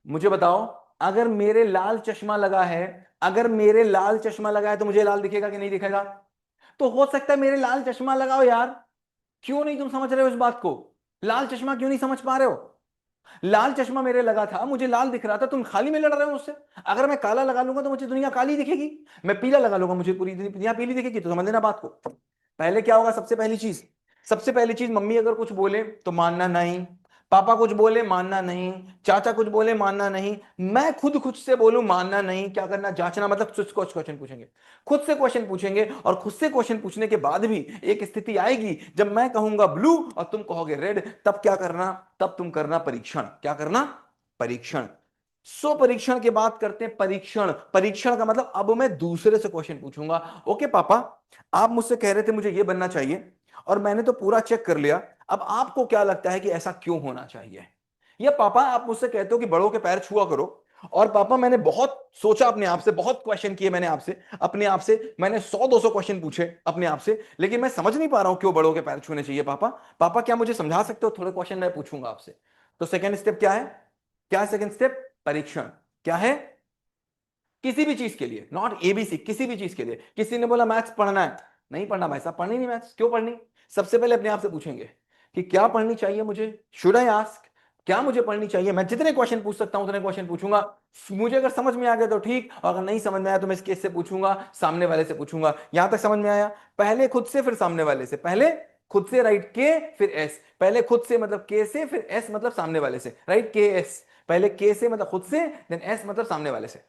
मुझे बताओ। अगर मेरे लाल चश्मा लगा है, अगर मेरे लाल चश्मा लगा है तो मुझे लाल दिखेगा कि नहीं दिखेगा। तो हो सकता है मेरे लाल चश्मा लगाओ यार, क्यों नहीं तुम समझ रहे हो इस बात को, लाल चश्मा क्यों नहीं समझ पा रहे हो। लाल चश्मा मेरे लगा था, मुझे लाल दिख रहा था, तुम खाली में लड़ रहे हो मुझसे। अगर मैं काला लगा लूंगा तो मुझे दुनिया काली दिखेगी, मैं पीला लगा लूंगा मुझे पूरी दुनिया पीली दिखेगी। तो समझ लेना बात को। पहले क्या होगा, सबसे पहली चीज, सबसे पहली चीज, मम्मी अगर कुछ बोले तो मानना नहीं, पापा कुछ बोले मानना नहीं, चाचा कुछ बोले मानना नहीं, मैं खुद से बोलूं मानना नहीं। क्या करना, जांचना, मतलब कुछ क्वेश्चन पूछेंगे, खुद से क्वेश्चन पूछेंगे, और खुद से क्वेश्चन पूछने के बाद भी एक स्थिति आएगी जब मैं कहूंगा ब्लू और तुम कहोगे रेड, तब क्या करना, तब तुम करना परीक्षण। क्या करना, परीक्षण। सो परीक्षण की बात करते हैं, परीक्षण। परीक्षण का मतलब अब मैं दूसरे से क्वेश्चन पूछूंगा। ओके पापा, आप मुझसे कह रहे थे मुझे ये बनना चाहिए, और मैंने तो पूरा चेक कर लिया, अब आपको क्या लगता है कि ऐसा क्यों होना चाहिए। या पापा आप मुझसे कहते हो कि बड़ों के पैर छुआ करो, और पापा मैंने बहुत सोचा अपने आप से, बहुत क्वेश्चन किए मैंने आपसे, अपने आप से मैंने 100-200 क्वेश्चन पूछे अपने आप से, लेकिन मैं समझ नहीं पा रहा हूं क्यों बड़ों के पैर छूने चाहिए। पापा, पापा क्या मुझे समझा सकते हो, थोड़े क्वेश्चन मैं पूछूंगा आपसे। तो सेकेंड स्टेप क्या है, क्या है सेकेंड स्टेप, परीक्षण। क्या है, किसी भी चीज के लिए, नॉट एबीसी, किसी भी चीज के लिए। किसी ने बोला मैथ्स पढ़ना है, नहीं पढ़ना भाई साहब, पढ़नी नहीं मैथ्स, क्यों पढ़नी। सबसे पहले अपने आप से पूछेंगे कि क्या पढ़नी चाहिए मुझे, शुड आई आस्क, क्या मुझे पढ़नी चाहिए। मैं जितने क्वेश्चन पूछ सकता हूं उतने क्वेश्चन पूछूंगा। मुझे अगर समझ में आ गया तो ठीक, और अगर नहीं समझ में आया तो मैं इस केस से पूछूंगा, सामने वाले से पूछूंगा। यहां तक समझ में आया, पहले खुद से फिर सामने वाले से, पहले खुद से राइट के फिर एस, पहले खुद से मतलब के से, फिर एस मतलब सामने वाले से, राइट के एस, पहले के से मतलब खुद से, देन एस मतलब सामने वाले से।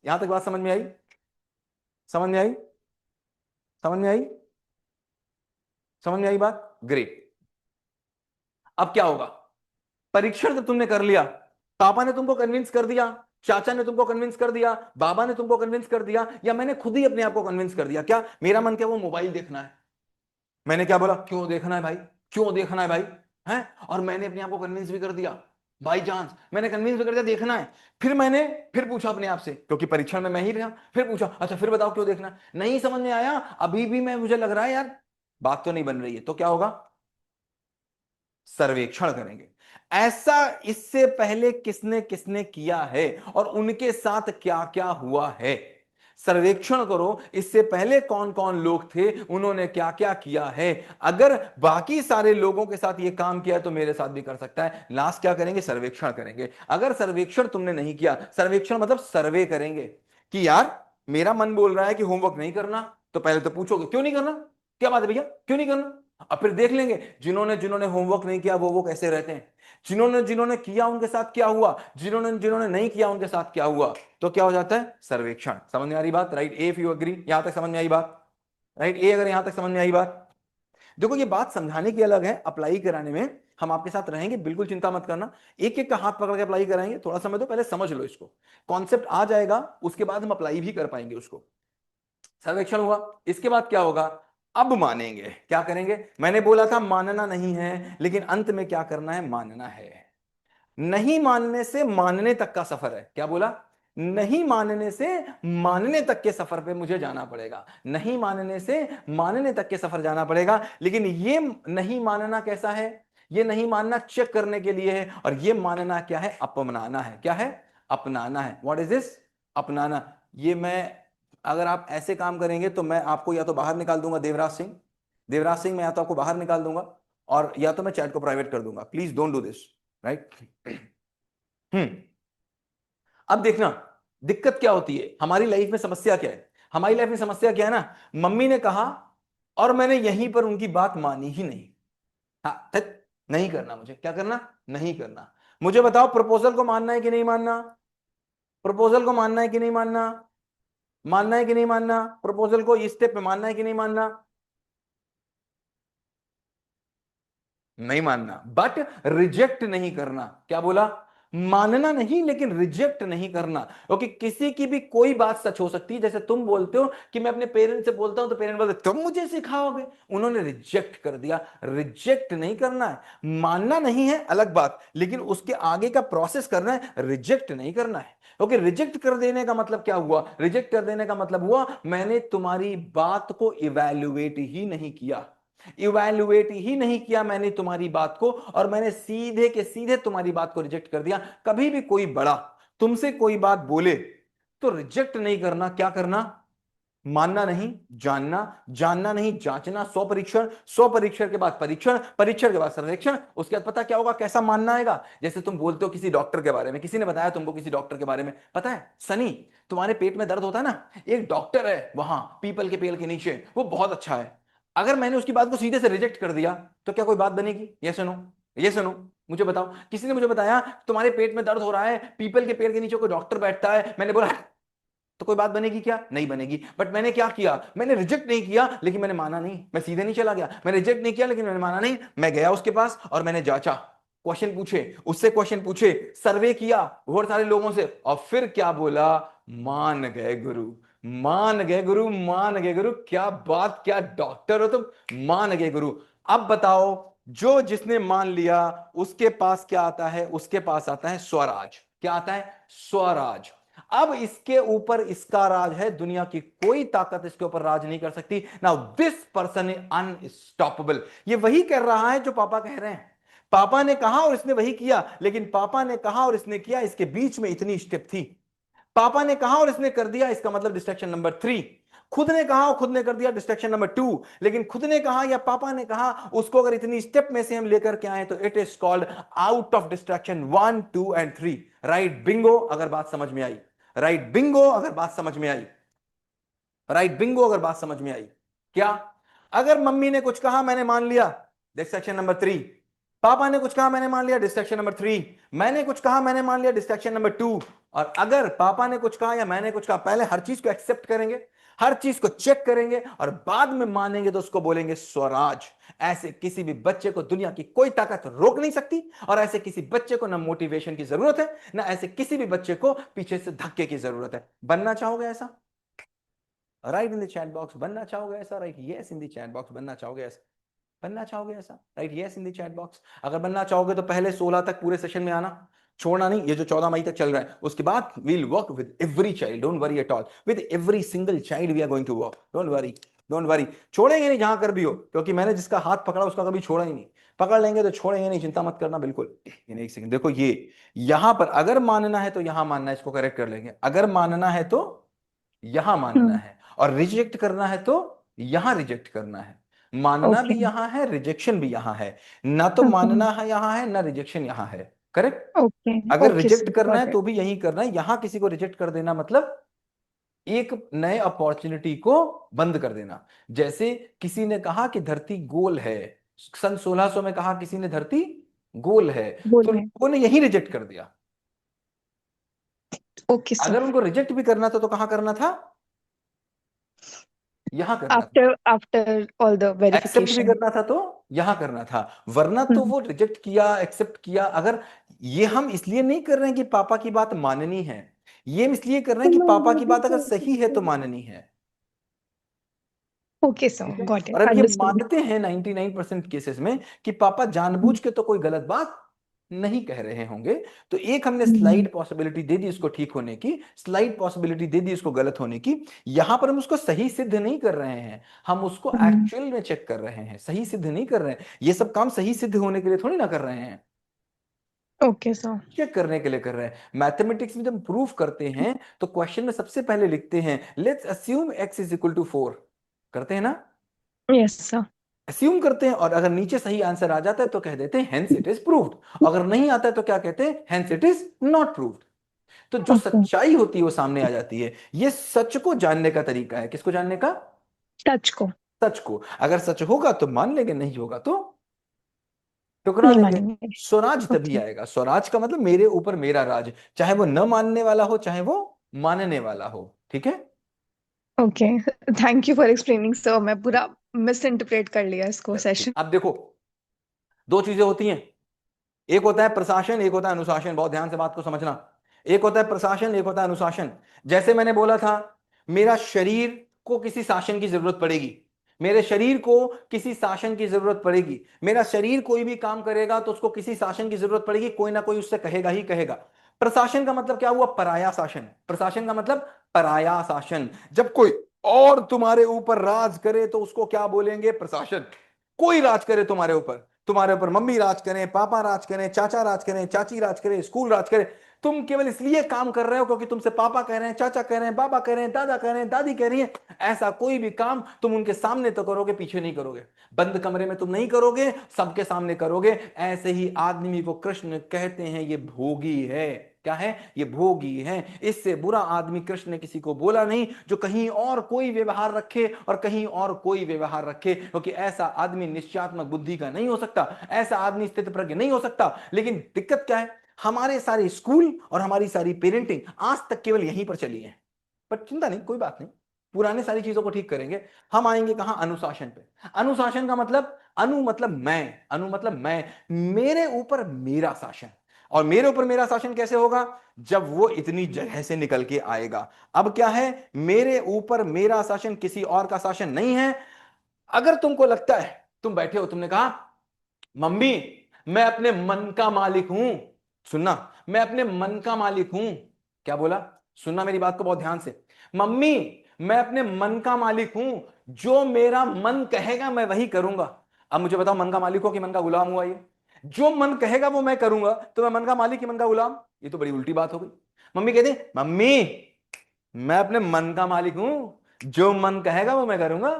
यहां तक बात समझ में आई, समझ में आई, समझ में आई, समझ में आई बात, ग्रेट। अब क्या होगा, परीक्षण जब तुमने कर लिया, पापा ने तुमको कन्विंस कर दिया, चाचा ने तुमको कन्विंस कर दिया, बाबा ने तुमको कन्विंस कर दिया, या मैंने खुद ही अपने आप को कन्विंस कर दिया, क्या मेरा मन क्या, वो मोबाइल देखना है। मैंने क्या बोला, क्यों देखना है भाई, क्यों देखना है भाई, है। और मैंने अपने आप को कन्विंस भी कर दिया, बाई चांस मैंने कन्विंस भी कर दिया देखना है। फिर मैंने फिर पूछा अपने आप से, क्योंकि परीक्षण में मैं ही रहा, फिर पूछा अच्छा फिर बताओ क्यों देखना है? नहीं समझ में आया, अभी भी मैं, मुझे लग रहा है यार बात तो नहीं बन रही है, तो क्या होगा, सर्वेक्षण करेंगे। ऐसा इससे पहले किसने किसने किया है और उनके साथ क्या क्या हुआ है, सर्वेक्षण करो। इससे पहले कौन कौन लोग थे, उन्होंने क्या क्या किया है। अगर बाकी सारे लोगों के साथ ये काम किया है तो मेरे साथ भी कर सकता है। लास्ट क्या करेंगे, सर्वेक्षण करेंगे। अगर सर्वेक्षण तुमने नहीं किया, सर्वेक्षण मतलब सर्वे करेंगे कि यार मेरा मन बोल रहा है कि होमवर्क नहीं करना, तो पहले तो पूछोगे क्यों नहीं करना, क्या बात है भैया क्यों नहीं करना। अब फिर देख लेंगे जिन्होंने जिन्होंने होमवर्क नहीं किया वो कैसे रहते हैं, जिन्होंने जिन्होंने किया उनके साथ क्या हुआ, जिन्होंने जिन्होंने नहीं किया उनके साथ क्या हुआ। तो क्या हो जाता है, सर्वेक्षण। समझ में आ रही बात, right a, if you agree, यहां तक समझ में आई बात, राइट ए, अगर यहां तक समझ में आई बात। देखो ये बात समझाने की अलग है, अप्लाई कराने में हम आपके साथ रहेंगे, बिल्कुल चिंता मत करना। एक एक का हाथ पकड़ के अप्लाई कराएंगे, थोड़ा समय दो, पहले समझ लो इसको, कॉन्सेप्ट आ जाएगा, उसके बाद हम अप्लाई भी कर पाएंगे उसको। सर्वेक्षण हुआ, इसके बाद क्या होगा, अब मानेंगे, क्या करेंगे। मैंने बोला था मानना नहीं है, लेकिन अंत में क्या करना है, मानना है। नहीं मानने से मानने तक का सफर है, क्या बोला, नहीं मानने से मानने तक के सफर पे मुझे जाना पड़ेगा, नहीं मानने से मानने तक के सफर जाना पड़ेगा। लेकिन ये नहीं मानना कैसा है, ये नहीं मानना चेक करने के लिए है, और ये मानना क्या है, अपनाना है। क्या है, अपनाना है। व्हाट इज दिस, अपनाना। ये मैं अगर आप ऐसे काम करेंगे तो मैं आपको या तो बाहर निकाल दूंगा, देवराज सिंह, मैं या तो आपको बाहर निकाल दूंगा और या तो मैं चैट को प्राइवेट कर दूंगा। Please don't do this, right. Hmm. अब देखना दिक्कत क्या होती है हमारी लाइफ में, समस्या क्या है हमारी लाइफ में, समस्या क्या है ना, मम्मी ने कहा और मैंने यहीं पर उनकी बात मानी ही नहीं। हाँ नहीं करना, मुझे क्या करना, नहीं करना। मुझे बताओ प्रपोजल को मानना है कि नहीं मानना, प्रपोजल को मानना है कि नहीं मानना, मानना है कि नहीं मानना, प्रपोजल को इस स्टेप पे मानना है कि नहीं मानना, नहीं मानना, बट रिजेक्ट नहीं करना। क्या बोला, मानना नहीं लेकिन रिजेक्ट नहीं करना। क्योंकि किसी की भी कोई बात सच हो सकती है। जैसे तुम बोलते हो कि मैं अपने पेरेंट्स से बोलता हूं तो पेरेंट्स बोलते तुम मुझे सिखाओगे, उन्होंने रिजेक्ट कर दिया। रिजेक्ट नहीं करना है, मानना नहीं है अलग बात, लेकिन उसके आगे का प्रोसेस करना है, रिजेक्ट नहीं करना है। क्योंकि रिजेक्ट कर देने का मतलब क्या हुआ, रिजेक्ट कर देने का मतलब हुआ मैंने तुम्हारी बात को इवैल्यूएट ही नहीं किया, इवैल्यूएट ही नहीं किया मैंने तुम्हारी बात को, और मैंने सीधे के सीधे तुम्हारी बात को रिजेक्ट कर दिया। कभी भी कोई बड़ा तुमसे कोई बात बोले तो रिजेक्ट नहीं करना, क्या करना, मानना नहीं, जानना, जानना नहीं जांचना, सौ परीक्षण, सौ परीक्षण के बाद परीक्षण, परीक्षण के बाद सर्वेक्षण, उसके बाद पता क्या होगा, कैसा मानना आएगा। जैसे तुम बोलते हो किसी डॉक्टर के बारे में, किसी ने बताया तुमको किसी डॉक्टर के बारे में, पता है सनी तुम्हारे पेट में दर्द होता है ना, एक डॉक्टर है वहां पीपल के पेड़ के नीचे, वो बहुत अच्छा है। अगर मैंने उसकी बात को सीधे से रिजेक्ट कर दिया तो क्या कोई बात बनेगी, ये सुनो, ये सुनो, मुझे बताओ। किसी ने मुझे बताया तुम्हारे पेट में दर्द हो रहा है, पीपल के पेड़ के नीचे कोई डॉक्टर बैठता है, मैंने बोला तो कोई बात बनेगी क्या, नहीं बनेगी। बट मैंने क्या किया, मैंने रिजेक्ट नहीं किया लेकिन मैंने माना नहीं, मैं सीधे नहीं चला गया, मैं रिजेक्ट नहीं किया लेकिन मैंने माना नहीं, मैं गया उसके पास और मैंने जांचा, क्वेश्चन पूछे उससे, क्वेश्चन पूछे, सर्वे किया बहुत सारे लोगों से, और फिर क्या बोला, मान गए गुरु, मान गए गुरु, मान गए गुरु, क्या बात, क्या डॉक्टर हो तुम, मान गए गुरु। अब बताओ, जो जिसने मान लिया उसके पास क्या आता है, उसके पास आता है स्वराज। क्या आता है, स्वराज। अब इसके ऊपर इसका राज है, दुनिया की कोई ताकत इसके ऊपर राज नहीं कर सकती। Now this person is unstoppable. ये वही कर रहा है जो पापा कह रहे हैं, पापा ने कहा और इसने वही किया, लेकिन पापा ने कहा और इसने किया, इसके बीच में इतनी स्टेप थी। पापा ने कहा और इसने कर दिया, इसका मतलब डिस्ट्रैक्शन नंबर 3। खुद ने कहा और खुद ने कर दिया, डिस्ट्रैक्शन नंबर 2। लेकिन खुद ने कहा या पापा ने कहा, उसको अगर इतनी स्टेप में से हम लेकर के आए तो it is called out of distraction 1, 2 and 3। Right Bingo, अगर बात समझ में आई, राइट बिंगो अगर बात समझ में आई, राइट बिंगो अगर बात समझ में आई। क्या, अगर मम्मी ने कुछ कहा मैंने मान लिया, डिस्ट्रैक्शन नंबर 3। पापा ने कुछ कहा मैंने मान लिया, डिस्ट्रैक्शन नंबर 3। मैंने कुछ कहा मैंने मान लिया, डिस्ट्रैक्शन नंबर 2। और अगर पापा ने कुछ कहा या मैंने कुछ कहा, पहले हर चीज को एक्सेप्ट करेंगे, हर चीज को चेक करेंगे और बाद में मानेंगे तो उसको बोलेंगे स्वराज। ऐसे किसी भी बच्चे को दुनिया की कोई ताकत रोक नहीं सकती, और ऐसे किसी बच्चे को ना मोटिवेशन की जरूरत है, ना ऐसे किसी भी बच्चे को पीछे से धक्के की जरूरत है। बनना चाहोगे ऐसा, right in the chat box, बनना चाहोगे ऐसा, right yes in the chat box, बनना चाहोगे ऐसा, बनना चाहोगे ऐसा, right yes in the chat box. अगर बनना चाहोगे तो पहले 16 तक पूरे सेशन में आना, छोड़ना नहीं। ये जो 14 मई तक चल रहा है उसके बाद we'll work with every child, don't worry at all, with every single child we are going to work, don't worry, don't worry. छोड़ेंगे नहीं जहां कर भी हो, क्योंकि मैंने जिसका हाथ पकड़ा उसका कभी छोड़ा ही नहीं, पकड़ लेंगे तो छोड़ेंगे नहीं, चिंता मत करना बिल्कुल। एक सेकंड देखो, ये यहां पर अगर मानना है तो यहां मानना है, इसको करेक्ट कर लेंगे। अगर मानना है तो यहां मानना है, और रिजेक्ट करना है तो यहां रिजेक्ट करना है। मानना ओके भी यहां है, रिजेक्शन भी यहां है, ना तो ओके मानना है यहां है ना रिजेक्शन यहां है, करेक्ट। ओके अगर ओके रिजेक्ट सर करना गॉट है इट। तो भी यही करना है, यहां किसी को रिजेक्ट कर देना मतलब एक नए अपॉर्चुनिटी को बंद कर देना। जैसे किसी ने कहा कि धरती गोल है, सन 1600 में कहा किसी ने धरती गोल है, तो बोल रहे हैं। लोगों ने यही रिजेक्ट कर दिया। Okay sir. अगर उनको रिजेक्ट भी करना था तो कहां करना था, यहां करना था। After after all the except भी वेरिफिकेशन। करना था तो यहां करना था, वरना तो वो रिजेक्ट किया एक्सेप्ट किया। अगर ये हम इसलिए नहीं कर रहे हैं कि पापा की बात माननी है, ये हम इसलिए कर रहे हैं कि पापा की बात अगर सही है तो माननी है। ओके सर ठीक है, गॉट और इट अब ये अंडरस्टूड। मानते हैं 99% केसेस में कि पापा जानबूझ के तो कोई गलत बात नहीं कह रहे होंगे। तो एक हमने स्लाइड पॉसिबिलिटी दे दी इसको ठीक होने की, स्लाइड पॉसिबिलिटी दे दी इसको गलत होने की। यहां पर हम उसको सही सिद्ध नहीं कर रहे हैं, हम उसको एक्चुअल में चेक कर रहे हैं, सही सिद्ध नहीं कर रहे हैं। ये सब काम सही सिद्ध होने के लिए थोड़ी ना कर रहे हैं। Okay sir. चेक करने के लिए कर रहे हैं। मैथमेटिक्स में जब प्रूफ करते हैं तो क्वेश्चन में सबसे पहले लिखते हैं let's assume x is equal to 4, करते हैं ना, यस सर। अस्यूम करते हैं, और अगर नीचे सही आंसर आ जाता है तो कह देते हैं हेंस इट इज प्रूव्ड, अगर नहीं आता है तो क्या कहते हैं, hence it is not proved. तो जो ओके। सच्चाई होती है वो सामने आ जाती है। ये सच को जानने का तरीका है। किसको जानने का? टच को। सच को। अगर सच होगा तो मान लेंगे, नहीं होगा तो ठुकरा नहीं देंगे। मानेंगे। स्वराज तभी ओके। आएगा। स्वराज का मतलब मेरे ऊपर मेरा राज, चाहे वो न मानने वाला हो चाहे वो मानने वाला हो। ठीक है। Okay. Thank you for explaining sir, मैं पूरा मिस इंटरप्रेट कर लिया इसको सेशन। अब देखो, दो चीजें होती हैं, एक होता है प्रशासन, एक होता है अनुशासन। बहुत ध्यान से बात को समझना। एक होता है प्रशासन, एक होता है अनुशासन। जैसे मैंने बोला था, मेरा शरीर को किसी शासन की जरूरत पड़ेगी, मेरे शरीर को किसी शासन की जरूरत पड़ेगी। मेरा शरीर कोई भी काम करेगा तो उसको किसी शासन की जरूरत पड़ेगी, कोई ना कोई उससे कहेगा ही कहेगा। प्रशासन का मतलब क्या हुआ? पराया शासन। प्रशासन का मतलब पराया शासन। जब कोई और तुम्हारे ऊपर राज करे तो उसको क्या बोलेंगे? प्रशासन। कोई राज करे तुम्हारे ऊपर, तुम्हारे ऊपर मम्मी राज करें, पापा राज करें, चाचा राज करें, चाची राज करें, स्कूल राज करे, तुम केवल इसलिए काम कर रहे हो क्योंकि तुमसे पापा कह रहे हैं, चाचा कह रहे हैं, बाबा कह रहे हैं, दादा कह रहे हैं, दादी कह रही है। ऐसा कोई भी काम तुम उनके सामने तो करोगे, पीछे नहीं करोगे। बंद कमरे में तुम नहीं करोगे, सबके सामने करोगे। ऐसे ही आदमी को कृष्ण कहते हैं ये भोगी है। क्या है? ये भोगी है। इससे बुरा आदमी कृष्ण ने किसी को बोला नहीं जो कहीं और कोई व्यवहार रखे और कहीं और कोई व्यवहार रखे, क्योंकि ऐसा आदमी निश्चयात्मक बुद्धि का नहीं हो सकता, ऐसा आदमी स्थित प्रज्ञ नहीं हो सकता। लेकिन दिक्कत क्या है? हमारे सारे स्कूल और हमारी सारी पेरेंटिंग आज तक केवल यहीं पर चली है। पर चिंता नहीं, कोई बात नहीं, पुराने सारी चीजों को ठीक करेंगे। हम आएंगे कहां? अनुशासन पे। अनुशासन का मतलब, अनु मतलब मैं, अनु मतलब मैं, मेरे ऊपर मेरा शासन। और मेरे ऊपर मेरा शासन कैसे होगा? जब वो इतनी जगह से निकल के आएगा। अब क्या है? मेरे ऊपर मेरा शासन, किसी और का शासन नहीं है। अगर तुमको लगता है, तुम बैठे हो, तुमने कहा मम्मी मैं अपने मन का मालिक हूं, सुनना, मैं अपने मन का मालिक हूं। क्या बोला? सुनना मेरी बात को बहुत ध्यान से। मम्मी मैं अपने मन का मालिक हूं, जो मेरा मन कहेगा मैं वही करूंगा। अब मुझे बताओ, मन का मालिक हो कि मन का गुलाम हुआ ये? जो मन कहेगा वो मैं करूंगा, तो मैं मन का मालिक कि मन का गुलाम? ये तो बड़ी उल्टी बात हो गई। मम्मी कहती मम्मी मैं अपने मन का मालिक हूं, जो मन कहेगा वो मैं करूंगा।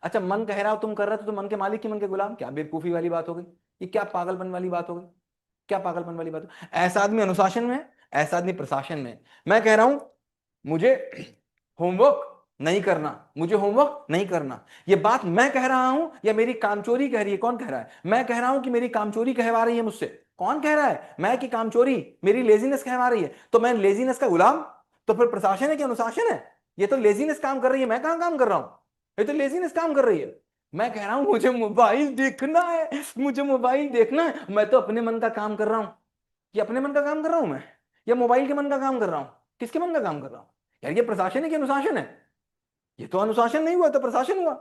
अच्छा, मन कह रहा हो तुम कर रहे थे, तो मन के मालिक की मन के गुलाम? क्या बेवकूफी वाली बात हो गई। ये क्या पागलपन वाली बात हो गई? क्या पागलपन वाली बात हो? ऐसा आदमी अनुशासन में है, ऐसा आदमी प्रशासन में है। मैं कह रहा हूं मुझे होमवर्क नहीं करना, मुझे होमवर्क नहीं करना, ये बात मैं कह रहा हूं या मेरी कामचोरी कह रही है? कौन कह रहा है? मैं कह रहा हूं कि मेरी कामचोरी कहवा रही है मुझसे। कौन कह रहा है? मैं कि कामचोरी? मेरी लेजीनेस कहवा रही है, तो मैं लेजीनेस का गुलाम? तो फिर प्रशासन है कि अनुशासन है? ये तो लेजीनेस काम कर रही है, मैं कहां काम कर रहा हूं? ये तो लेजीनेस काम कर रही है। मैं कह रहा हूं मुझे मोबाइल देखना है, मुझे मोबाइल देखना है, मैं तो अपने मन का काम कर रहा हूं। ये अपने मन का काम कर रहा हूं मैं, या मोबाइल के मन का काम कर रहा हूं? किसके मन का काम कर रहा हूं? यार ये प्रशासन है कि अनुशासन है? ये तो अनुशासन नहीं हुआ, तो प्रशासन हुआ।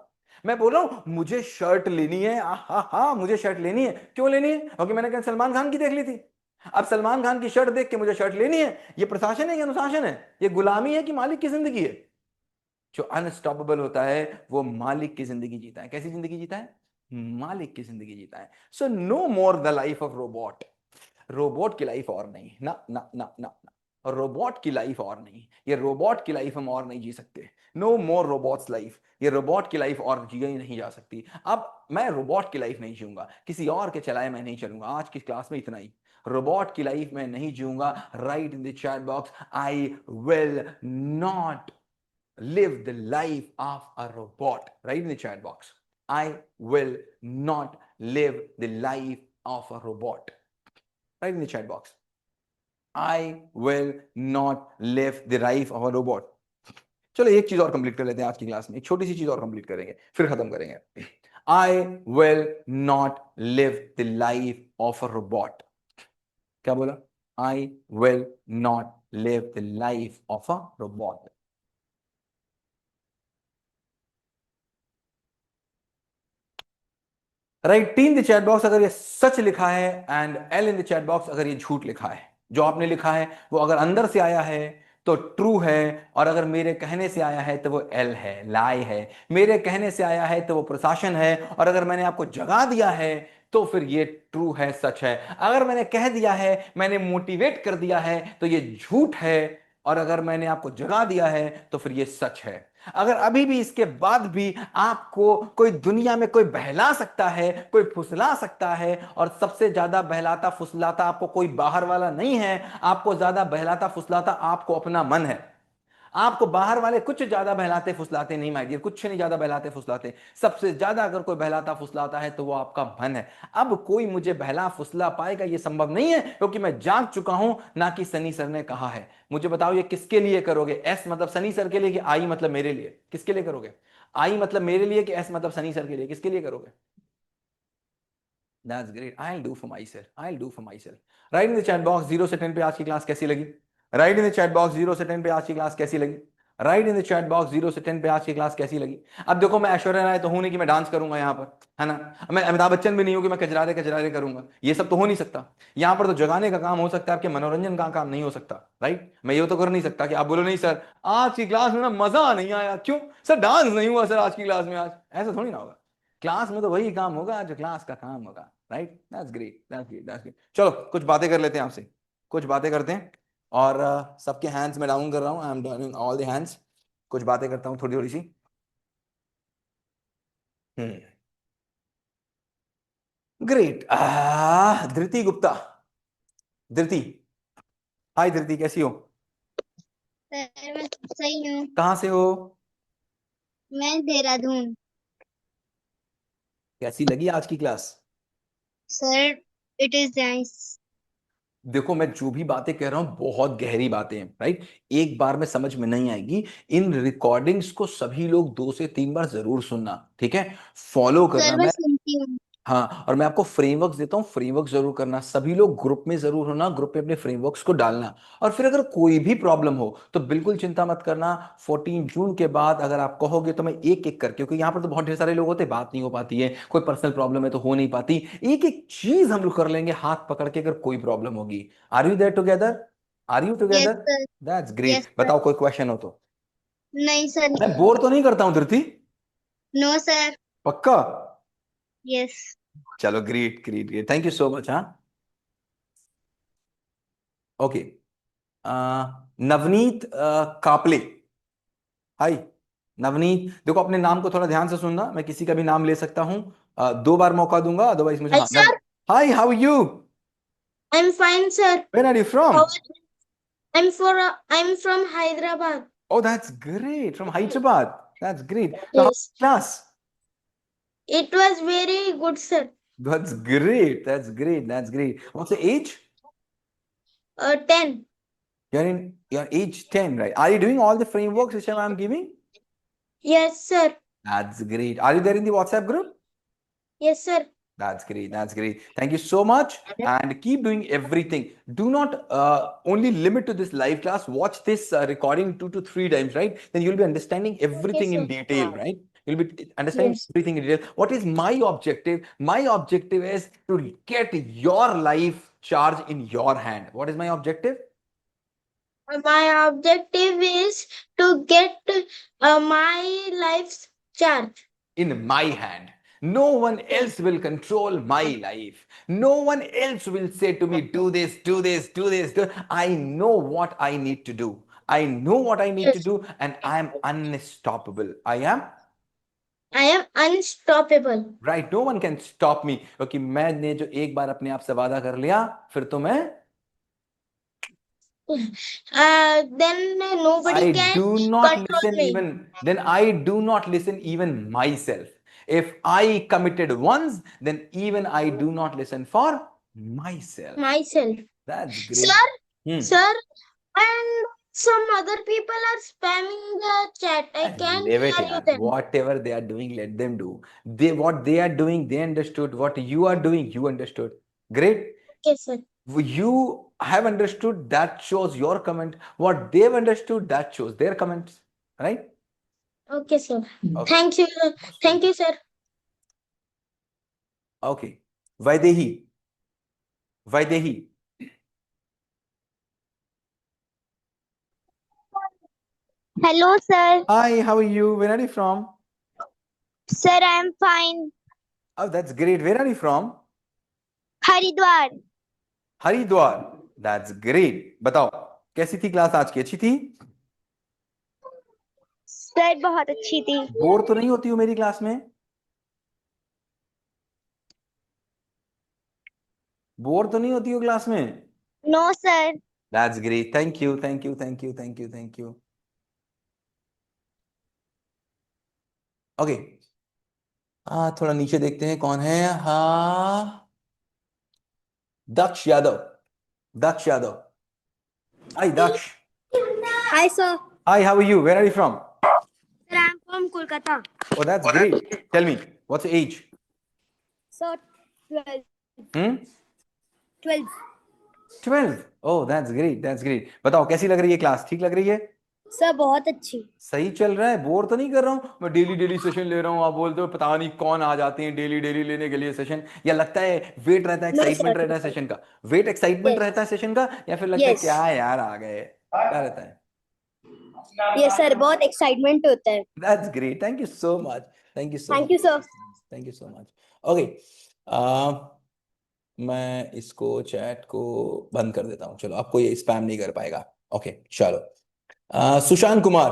मैं बोल रहा हूं मुझे शर्ट लेनी है, हा हा मुझे शर्ट लेनी है। क्यों लेनी है? क्योंकि मैंने कल सलमान खान की देख ली थी। अब सलमान खान की शर्ट देख के मुझे शर्ट लेनी है। ये प्रशासन है कि अनुशासन है? ये गुलामी है कि मालिक की जिंदगी है? जो अनस्टॉपेबल होता है वो मालिक की जिंदगी जीता है। कैसी जिंदगी जीता है? मालिक की जिंदगी जीता है। So no more the life of robot. Robot की लाइफ और नहीं, ना ना ना ना ना। और रोबोट की लाइफ और नहीं, ये रोबोट की लाइफ हम और नहीं जी सकते। नो मोर रोबोट्स लाइफ। ये रोबोट की लाइफ और जी ही नहीं जा सकती। अब मैं रोबोट की लाइफ नहीं जीऊंगा, किसी और के चलाए मैं नहीं चलूंगा। आज की क्लास में इतना ही। रोबोट की लाइफ में नहीं जीऊंगा। Write in the chat box, I will not live the life of a robot. Write in the chat box, I will not live the life of a robot. Write in the chat box, I will not live the life of a robot. चलो एक चीज और complete कर लेते हैं आज की class में, एक छोटी सी चीज और कंप्लीट करेंगे फिर खत्म करेंगे। आई will not live the life of a robot. क्या बोला? आई will not live the life of a robot. Right T in the chat box अगर ये सच लिखा है, and L in the chat box अगर ये झूठ लिखा है। जो आपने लिखा है वो अगर अंदर से आया है तो ट्रू है, और अगर मेरे कहने से आया है तो वो एल है, लाई है। मेरे कहने से आया है तो वो प्रशासन है, और अगर मैंने आपको जगा दिया है तो फिर ये ट्रू है, सच है। अगर मैंने कह दिया है, मैंने मोटिवेट कर दिया है, तो ये झूठ है। और अगर मैंने आपको जगा दिया है तो फिर ये सच है। अगर अभी भी इसके बाद भी आपको कोई दुनिया में कोई बहला सकता है, कोई फुसला सकता है, और सबसे ज्यादा बहलाता फुसलाता आपको कोई बाहर वाला नहीं है, आपको ज्यादा बहलाता फुसलाता आपको अपना मन है। आपको बाहर वाले कुछ ज्यादा बहलाते फुसलाते नहीं माय डियर, कुछ नहीं ज्यादा बहलाते फुसलाते। सबसे ज्यादा अगर कोई बहलाता फुसलाता है तो वो आपका मन है। अब कोई मुझे बहला फुसला पाएगा ये संभव नहीं है, क्योंकि मैं जाग चुका हूं, ना कि सनी सर ने कहा है। मुझे बताओ ये किसके लिए करोगे? एस मतलब सनी सर के लिए कि आई मतलब मेरे लिए? किसके लिए करोगे? आई मतलब मेरे लिए कि एस मतलब सनी सर के लिए? किसके लिए करोगे? That's great. I'll do for myself. I'll do for myself. Write in the chat box 0 से 10 पे आज की क्लास कैसी लगी? Write in the chat box 0 से 10 पे आज की क्लास कैसी लगी? Write in the chat box 0 से 10 पे आज की क्लास कैसी लगी? अब देखो, मैं ऐश्वर्या राय तो हूं नहीं कि मैं डांस करूंगा यहाँ पर, है ना। मैं अमिताभ बच्चन भी नहीं हूं कि मैं कजरारे कजरारे करूंगा। ये सब तो हो नहीं सकता। यहाँ पर तो जगाने का काम हो सकता है, आपके मनोरंजन का काम नहीं हो सकता। राइट? मैं ये तो कर नहीं सकता कि आप बोलो नहीं सर आज की क्लास में ना मजा नहीं आया। क्यों सर? डांस नहीं हुआ सर आज की क्लास में। आज ऐसा थोड़ी ना होगा। क्लास में तो वही काम होगा जो क्लास का काम होगा। Right? That's great, that's great, that's great. चलो कुछ बातें कर लेते हैं आपसे, कुछ बातें करते हैं। और सबके हैंड्स में डाउन कर रहा हूं, I M Downing all the hands. कुछ बातें करता हूं थोड़ी थोड़ी सी। हम्म। ग्रेट। धृति गुप्ता। धृति। हाय धृति, कैसी हो? सर मैं सही हूँ। कहाँ से हो? मैं देहरादून। कैसी लगी आज की class? Sir it is nice. देखो, मैं जो भी बातें कह रहा हूं बहुत गहरी बातें हैं। राइट? एक बार में समझ में नहीं आएगी। इन रिकॉर्डिंग्स को सभी लोग 2 से 3 बार जरूर सुनना, ठीक है? फॉलो करना। सर मैं मैं सुनती हूँ। हाँ, और मैं आपको फ्रेमवर्क्स देता हूँ, फ्रेमवर्क जरूर करना। सभी लोग ग्रुप में जरूर होना, ग्रुप में अपने फ्रेमवर्क्स को डालना। और फिर अगर कोई भी प्रॉब्लम हो तो बिल्कुल चिंता मत करना। 14 जून के बाद अगर आप कहोगे तो मैं एक एक करके, क्योंकि यहाँ पर तो बहुत ढेर सारे लोग होते हैं, बात नहीं हो पाती है, कोई पर्सनल प्रॉब्लम है तो हो नहीं पाती। एक एक चीज हम लोग कर लेंगे हाथ पकड़ के, अगर कोई प्रॉब्लम होगी। Are you there together? Are you yes together? Sir. That's yes great. Sir. बताओ कोई क्वेश्चन हो तो। नहीं सर मैं नहीं। बोर तो नहीं करता हूँ धरती? No sir. पक्का? यस। चलो great great great, thank you so much. हाँ, ओके। नवनीत कापले। हाय नवनीत। देखो, अपने नाम को थोड़ा ध्यान से सुनना, मैं किसी का भी नाम ले सकता हूँ। 2 बार मौका दूंगा, अदरवाइज मुझे। हाय हाँ sir. Hi, how you? I am fine sir. Where are you from? How I am from Hyderabad. Oh, that's great. From Hyderabad. That's great. So, how yes. class? It was very good sir. That's great. That's great. That's great. What's the age? 10। You're in your age 10, right? Are you doing all the frameworks which I'm giving? Yes sir. That's great. Are you there in the WhatsApp group? Yes sir. That's great. That's great. Thank you so much. And keep doing everything. Do not only limit to this live class. Watch this recording 2 to 3 times, right? Then you'll be understanding okay everything in sir. detail, right? You'll be understanding yes. everything in detail. What is my objective? My objective is to get your life charge in your hand. What is my objective? My objective is to get my life's charge. In my hand. No one else will control my life. No one else will say to me, do this, do this, do this. I know what I need to do. I know what I need to Yes. do, and I am unstoppable. I am I am unstoppable. right. No one can stop me. क्योंकि मैंने जो एक बार अपने आप से वादा कर लिया, फिर तो मैं Then nobody I can do not control listen me. even, then I do not listen even myself. If I committed once, then even I do not listen for myself. Myself. That's great. Sir, Hmm. sir, and some other people are spamming the chat. I can't Leave it, hear you yaar. then. Whatever they are doing, let them do. What they are doing, they understood. What you are doing, you understood. Great. Okay, sir. You have understood, that shows your comment. What they've understood, that shows their comments. Right? Okay, sir. Okay. Thank you. Thank you, sir. Okay. Vaidehi. Vaidehi. Hello, sir. Hi, how are you? Where are you from? Sir, I am fine. Oh, that's great. Where are you from? Haridwar. Haridwar, that's great. बताओ कैसी थी class आज की, अच्छी थी? Sir बहुत अच्छी थी। बोर तो नहीं होती हो मेरी क्लास में? बोर तो नहीं होती हो क्लास में? No sir. That's great, thank you thank you thank you thank you thank you. Okay, थोड़ा नीचे देखते हैं कौन है। हाँ, Daksh Yadav, Daksh Yadav. Hi Daksh. Hi sir. Hi, how are you, where are you from? Sir I am from Kolkata. Oh, that's great. Tell me, what's your age? Sir 12। Hmm? 12। 12. Oh, that's great. That's great. बताओ कैसी लग रही है क्लास, ठीक लग रही है? Sir बहुत अच्छी। सही चल रहा है, बोर तो नहीं कर रहा हूँ मैं? डेली डेली सेशन ले रहा हूँ, आप बोलते हो पता नहीं कौन आ जाते हैं डेली डेली लेने के लिए सेशन। या लगता है वेट रहता है, नो एक्साइटमेंट रहता है सर। सेशन का? Wait excitement yes. रहता है सेशन का, या फिर लगता है यस। क्या यार आ गए, क्या रहता है? यस सर, बहुत एक्साइटमेंट होता है। That's great. Thank you so much. Thank you so thank much. You sir. Thank you so much. Okay. मैं इसको चैट को बंद कर देता हूँ, चलो आपको ये स्पैम नहीं कर पाएगा। ओके चलो। Sushant Kumar,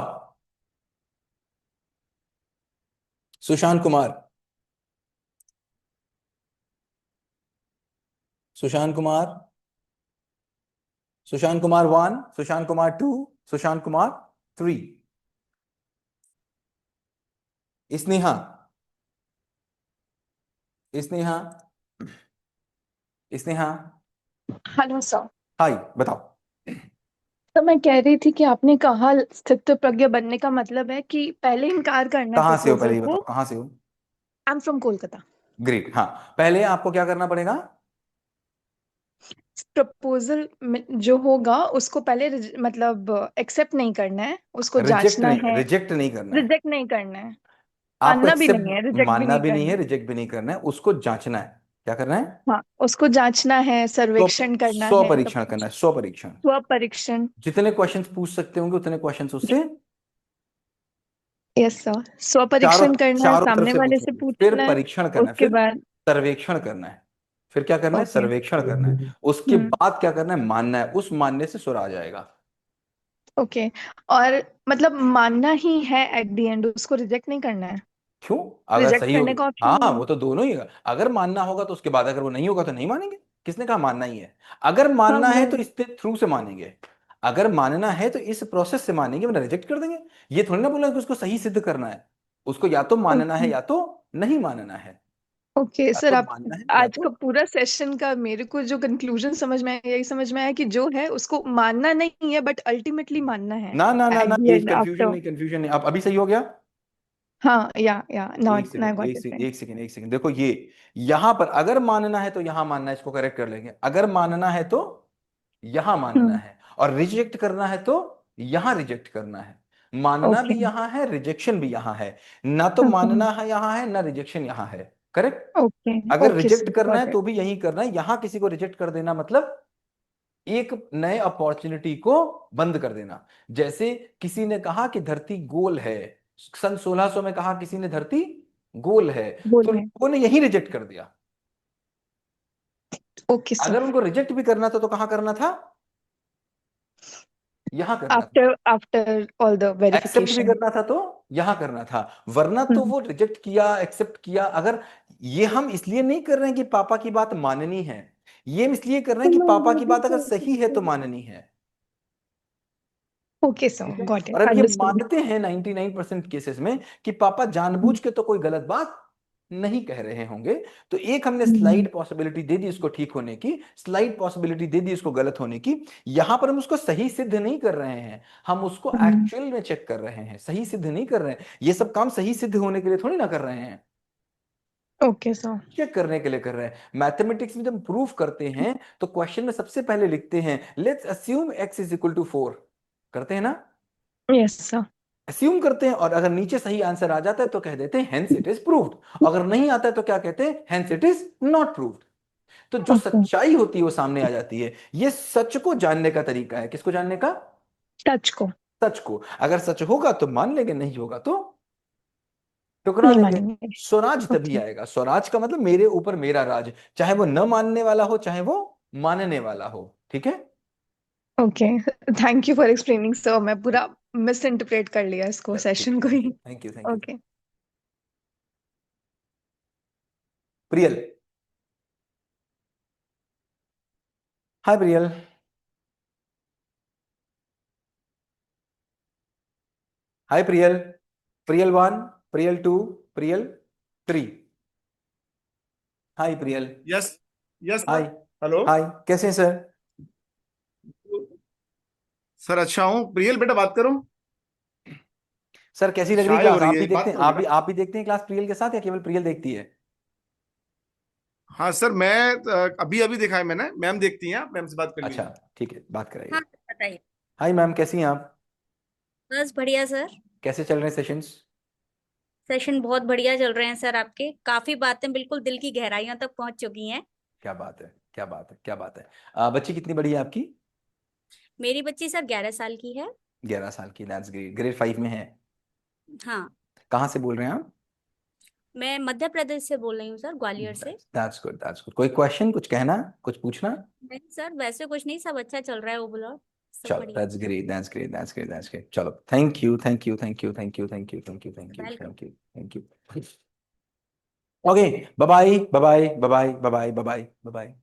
Sushant Kumar, Sushant Kumar, Sushant Kumar 1, Sushant Kumar 2, Sushant Kumar 3। Sneha, Sneha, Sneha. Hello sir. Hi, बताओ। तो मैं कह रही थी कि आपने कहा स्थित प्रज्ञ बनने का मतलब है कि पहले इनकार करना है कहाँ से हो पहले प्रपोजल ये को। बताओ, कहाँ से हो? आई एम फ्रॉम कोलकाता। ग्रेट। हाँ, पहले आपको क्या करना पड़ेगा? प्रपोजल जो होगा उसको पहले मतलब एक्सेप्ट नहीं करना है, उसको रिजेक्ट जांचना नहीं, है। रिजेक्ट नहीं करना है। रिजेक्ट नहीं करना है। आपको मानना भी नहीं है, एक्सेप्ट रिजेक्ट भी मानना नहीं भी नहीं करना है, है। रिजेक्ट भी नहीं करना है, उसको जांचना है। क्या करना है? हाँ, उसको जांचना है, स्व सर्वेक्षण करना स्व है, सब परीक्षण करना कुछ। है, स्व परीक्षण। स्व परीक्षण। जितने क्वेश्चंस पूछ सकते होंगे उतने क्वेश्चंस उससे यस सर, स्व चारों परीक्षण करना है, चारों तरफ सामने से वाले से पूछेंगे, फिर पूछना है। परीक्षण करना है, उसके फिर बाद सर्वेक्षण करना है। फिर क्या करना है? ओके। सर्वेक्षण करना है। उसके हम्म। बाद क्या करना है? मानना है। उस मानने से सुर आ जाएगा। ओके। और मतलब मानना ही है एट द एंड, उसको रिजेक्ट नहीं करना है। क्यों? अगर रिजेक्ट सही करने होगी, का ऑप्शन हाँ नहीं है। वो तो दोनों ही है। अगर मानना होगा तो उसके बाद, अगर वो नहीं होगा तो नहीं मानेंगे। किसने कहा मानना ही है? अगर हाँ मानना है वो। तो इसके थ्रू से मानेंगे। अगर मानना है तो इस प्रोसेस से मानेंगे, वरना रिजेक्ट कर देंगे। ये थोड़ी ना बोला कि उसको सही सिद्ध करना है। उसको या तो मानना है ओके। या तो नहीं मानना है। ओके या सर, तो आप मानना है या आज तो का पूरा सेशन का मेरे को जो कंक्लूजन समझ में आया, यही समझ में आया कि जो है उसको मानना नहीं है, बट अल्टीमेटली मानना है ना ना ना एट ना, द ये एंड कंफ्यूजन आफ्टर। नहीं, कंफ्यूजन नहीं। अब अभी सही हो गया? हाँ, या एक नॉट आई सेकंड, गॉट एक इट। सेकंड, एक सेकंड, एक सेकंड। देखो ये यहां पर अगर मानना है तो यहां मानना है, इसको करेक्ट कर लेंगे। अगर मानना है तो यहां मानना हम्म। है, और रिजेक्ट करना है तो यहां रिजेक्ट करना है। मानना ओके। भी यहां है, रिजेक्शन भी यहां है। ना तो ओके। मानना है यहां है, ना रिजेक्शन यहां है। करेक्ट। ओके। अगर ओके रिजेक्ट सर, करना गॉट है इट। तो भी यही करना है। यहां किसी को रिजेक्ट कर देना मतलब एक नए अपॉर्चुनिटी को बंद कर देना। जैसे किसी ने कहा कि धरती गोल है, सन 1600 में कहा किसी ने धरती गोल है, तो बोलिए। लोगों ने यही रिजेक्ट कर दिया। Okay sir. अगर उनको रिजेक्ट भी करना था तो कहां करना था? यहां करना था। After after all the except भी वेरिफिकेशन। करना था तो यहां करना था। वरना तो वो रिजेक्ट किया, एक्सेप्ट किया। अगर ये हम इसलिए नहीं कर रहे हैं कि पापा की बात माननी है, ये हम इसलिए कर रहे हैं कि पापा की बात अगर सही है तो माननी है। ओके ठीक सर, है। गॉट और इट, अब ये अंडरस्टूड। मानते हैं 99% केसेस में कि पापा जानबूझ के तो कोई गलत बात नहीं कह रहे होंगे। तो एक हमने स्लाइड पॉसिबिलिटी दे दी इसको ठीक होने की, स्लाइड पॉसिबिलिटी दे दी इसको गलत होने की। यहां पर हम उसको सही सिद्ध नहीं कर रहे हैं, हम उसको एक्चुअल में चेक कर रहे हैं, सही सिद्ध नहीं कर रहे हैं। ये सब काम सही सिद्ध होने के लिए थोड़ी ना कर रहे हैं, ओके सर। चेक करने के लिए कर रहे हैं। मैथमेटिक्स में जब प्रूफ करते हैं तो क्वेश्चन में सबसे पहले लिखते हैं let's assume x is equal to 4। करते हैं ना? Yes sir. अस्यूम करते हैं, और अगर नीचे सही आंसर आ जाता है तो कह देते हैं हेंस इट इज प्रूव्ड। अगर नहीं आता है तो क्या कहते हैं? Hence it is not proved. तो जो ओके। सच्चाई होती है वो सामने आ जाती है। ये सच को जानने का तरीका है। किसको जानने का? टच को। सच को। अगर सच होगा तो मान लेंगे, नहीं होगा तो टुकरा नहीं देंगे। मानेंगे। स्वराज तभी ओके आएगा, स्वराज का मतलब मेरे ऊपर मेरा राज, चाहे वो न मानने वाला हो चाहे वो मानने वाला हो, ठीक है। Okay, thank you for explaining sir. मैं पूरा मिस इंटरप्रेट कर लिया इसको, चलो ठीक है, सेशन को thank he. You thank you thank you. Okay. Priyal, hi Priyal. Hi Priyal, Priyal 1, Priyal 2, Priyal 3। Hi Priyal. Yes yes hi. Sir. Hello hi, कैसे हैं सर? सर, अच्छा हूँ। प्रियल बेटा बात करूं? सर कैसी लग रही है चाय हो क्लास? रही आप है, भी देखते बात हैं, करो बेटा। आप भी देखते हैं क्लास प्रियल के साथ या केवल प्रियल देखती है? हाँ सर, मैं अभी अभी देखा है मैंने। मैम देखती हैं, आप मैम से बात कर अच्छा लीजिए। ठीक है, बात हाँ, कराइए। बताइए। हाय मैम, कैसी हैं आप? बस बढ़िया सर। कैसे चल रहे हैं सेशंस? सेशन बहुत बढ़िया चल रहे हैं सर। आपके काफी बातें बिल्कुल दिल की गहराइयों तक पहुंच चुकी हैं। क्या बात है, क्या बात है, क्या बात है। बच्ची कितनी बड़ी है आपकी? मेरी बच्ची सर 11 साल की है। 11 साल की, दैट्स ग्रेट। ग्रेड 5 में है। हाँ। कहाँ से बोल रहे हैं आप? मैं मध्य प्रदेश से बोल रही हूँ सर, ग्वालियर से। That's good, that's good. कोई क्वेश्चन, कुछ कहना, कुछ पूछना? नहीं सर, वैसे कुछ नहीं, सब अच्छा चल रहा है ओवरऑल। सब चलो, बढ़िया। That's great, that's great, that's great, that's great. चलो, thank you thank you thank you thank you thank you thank you thank you welcome. Thank you thank you. Okay, bye bye bye bye bye bye bye bye bye.